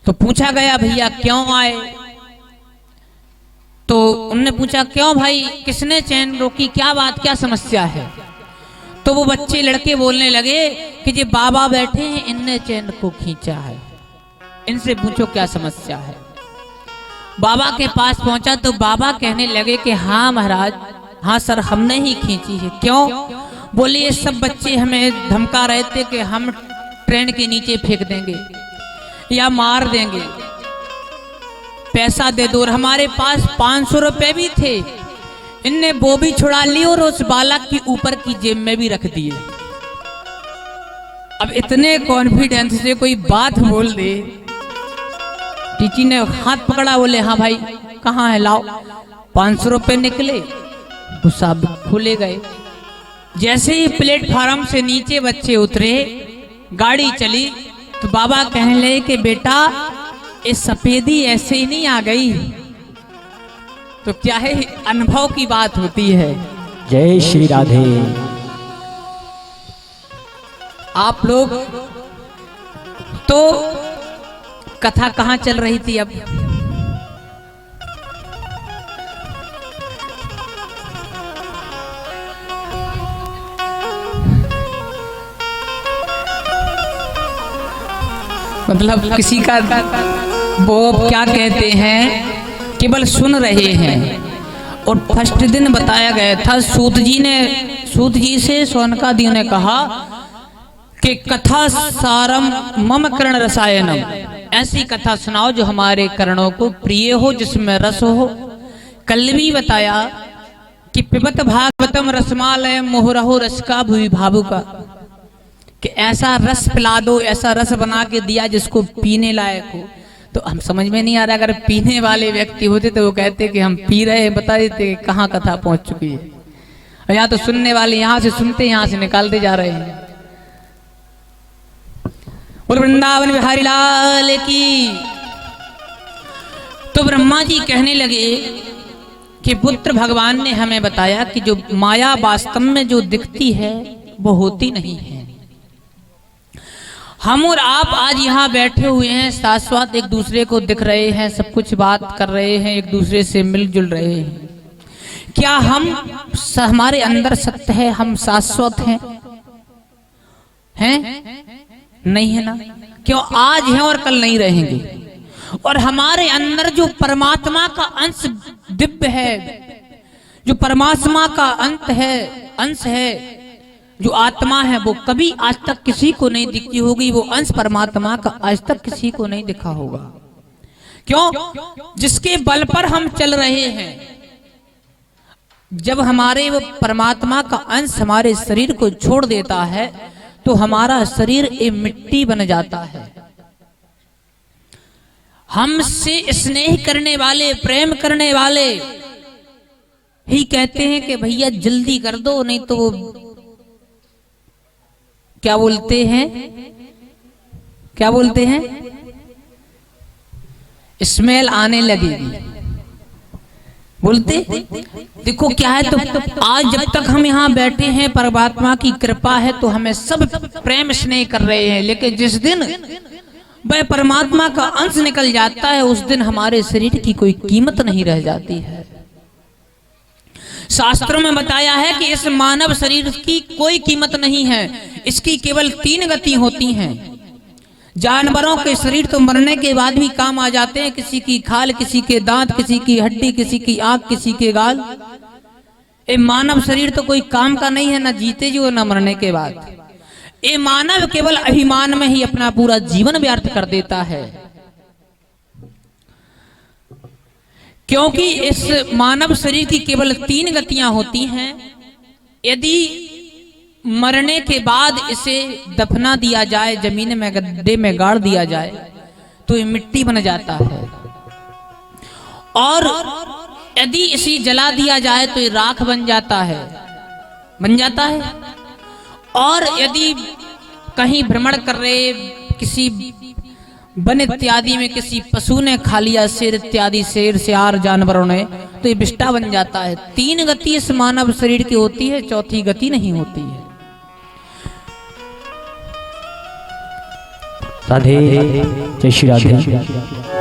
तो पूछा गया भैया क्यों आए? तो उनने पूछा क्यों भाई, किसने चैन रोकी, क्या बात, क्या समस्या है? तो वो बच्चे लड़के बोलने लगे कि ये बाबा बैठे हैं, इनने चैन को खींचा है, इनसे पूछो क्या समस्या है। बाबा के पास पहुंचा तो बाबा कहने लगे कि हाँ महाराज, हाँ सर हमने ही खींची है। क्यों? बोले ये सब बच्चे हमें धमका रहे थे कि हम ट्रेन के नीचे फेंक देंगे या मार देंगे, पैसा दे दो। और हमारे पास 500 रुपए भी थे, इनने वो भी छुड़ा ली और उस बालक की ऊपर की जेब में भी रख दिए। अब इतने कॉन्फिडेंस से कोई बात बोल दे, टीची ने हाथ पकड़ा, बोले हाँ भाई कहाँ है, लाओ। 500 रुपए निकले, वो सब खुले गए। जैसे ही प्लेटफार्म से नीचे बच्चे उतरे, गाड़ी चली, तो बाबा कहने लगे कि बेटा ये सफेदी ऐसे ही नहीं आ गई, तो क्या है, अनुभव की बात होती है। जय श्री राधे। आप लोग तो कथा कहाँ चल रही थी अब? मतलब किसी का वो क्या कहते हैं, केवल सुन रहे हैं। और फर्स्ट दिन बताया गया था, सूत जी से सोनकादि ने कहा कि कथा सारम मम कर्ण रसायनम, ऐसी कथा सुनाओ जो हमारे कर्णों को प्रिय हो, जिसमें रस हो। कल भी बताया कि पिबत भागवतम रसमालय मोहरहो रस का भूवि भावु का, कि ऐसा रस पिला दो, ऐसा रस बना के दिया जिसको पीने लायक हो। तो हम समझ में नहीं आ रहा, अगर पीने वाले व्यक्ति होते तो वो कहते कि हम पी रहे हैं, बता देते कहाँ कथा पहुंच चुकी है। और यहाँ तो सुनने वाले यहाँ से सुनते, यहाँ से निकालते जा रहे हैं। बोल वृंदावन बिहारी लाल की। तो ब्रह्मा जी कहने लगे कि पुत्र भगवान ने हमें बताया कि जो माया वास्तव में जो दिखती है वो होती नहीं है। हम और आप आज यहाँ बैठे हुए हैं, साथ साथ एक दूसरे को दिख रहे हैं, सब कुछ बात कर रहे हैं, एक दूसरे से मिलजुल रहे हैं। क्या हम हमारे अंदर सत्य है, हम शाश्वत हैं? नहीं है ना? क्यों? आज हैं और कल नहीं रहेंगे। और हमारे अंदर जो परमात्मा का अंश दिव्य है, जो परमात्मा का अंश है, जो आत्मा है, वो कभी आज तक किसी को नहीं दिखी होगी। वो अंश परमात्मा का आज तक किसी को नहीं दिखा होगा। क्यों? जिसके बल पर हम चल रहे हैं। जब हमारे वो परमात्मा का अंश हमारे शरीर को छोड़ देता है तो हमारा शरीर एक मिट्टी बन जाता है। हमसे स्नेह करने वाले, प्रेम करने वाले ही कहते हैं कि भैया जल्दी कर दो, नहीं तो वो क्या बोलते हैं, क्या बोलते हैं, स्मेल आने लगेगी। बोलते देखो क्या है, तो आज जब तक हम यहाँ बैठे हैं परमात्मा की कृपा है तो हमें सब प्रेम स्नेह कर रहे हैं, लेकिन जिस दिन वह परमात्मा का अंश निकल जाता है उस दिन हमारे शरीर की कोई कीमत नहीं रह जाती है। शास्त्रों में बताया है कि इस मानव शरीर की कोई कीमत नहीं है, इसकी केवल 3 गति होती हैं। जानवरों के शरीर तो मरने के बाद भी काम आ जाते हैं, किसी की खाल, किसी के दांत, किसी की हड्डी, किसी की आंख, किसी के गाल। ये मानव शरीर तो कोई काम का नहीं है, ना जीते जी और ना मरने के बाद। ये मानव केवल अभिमान में ही अपना पूरा जीवन व्यर्थ कर देता है, क्योंकि इस मानव शरीर की केवल 3 गतियां होती हैं। यदि मरने के बाद इसे दफना दिया जाए, जमीन में गड्ढे में गाड़ दिया जाए, तो ये मिट्टी बन जाता है, और यदि इसे जला दिया जाए तो ये राख बन जाता है, बन जाता है। और यदि कहीं भ्रमण कर रहे किसी वन इत्यादि में किसी पशु ने खा लिया, शेर इत्यादि, शेर सियार जानवरों ने, तो ये विष्ठा बन जाता है। 3 गति इस मानव शरीर की होती है, चौथी गति नहीं होती है। राधे, जय श्री राधे।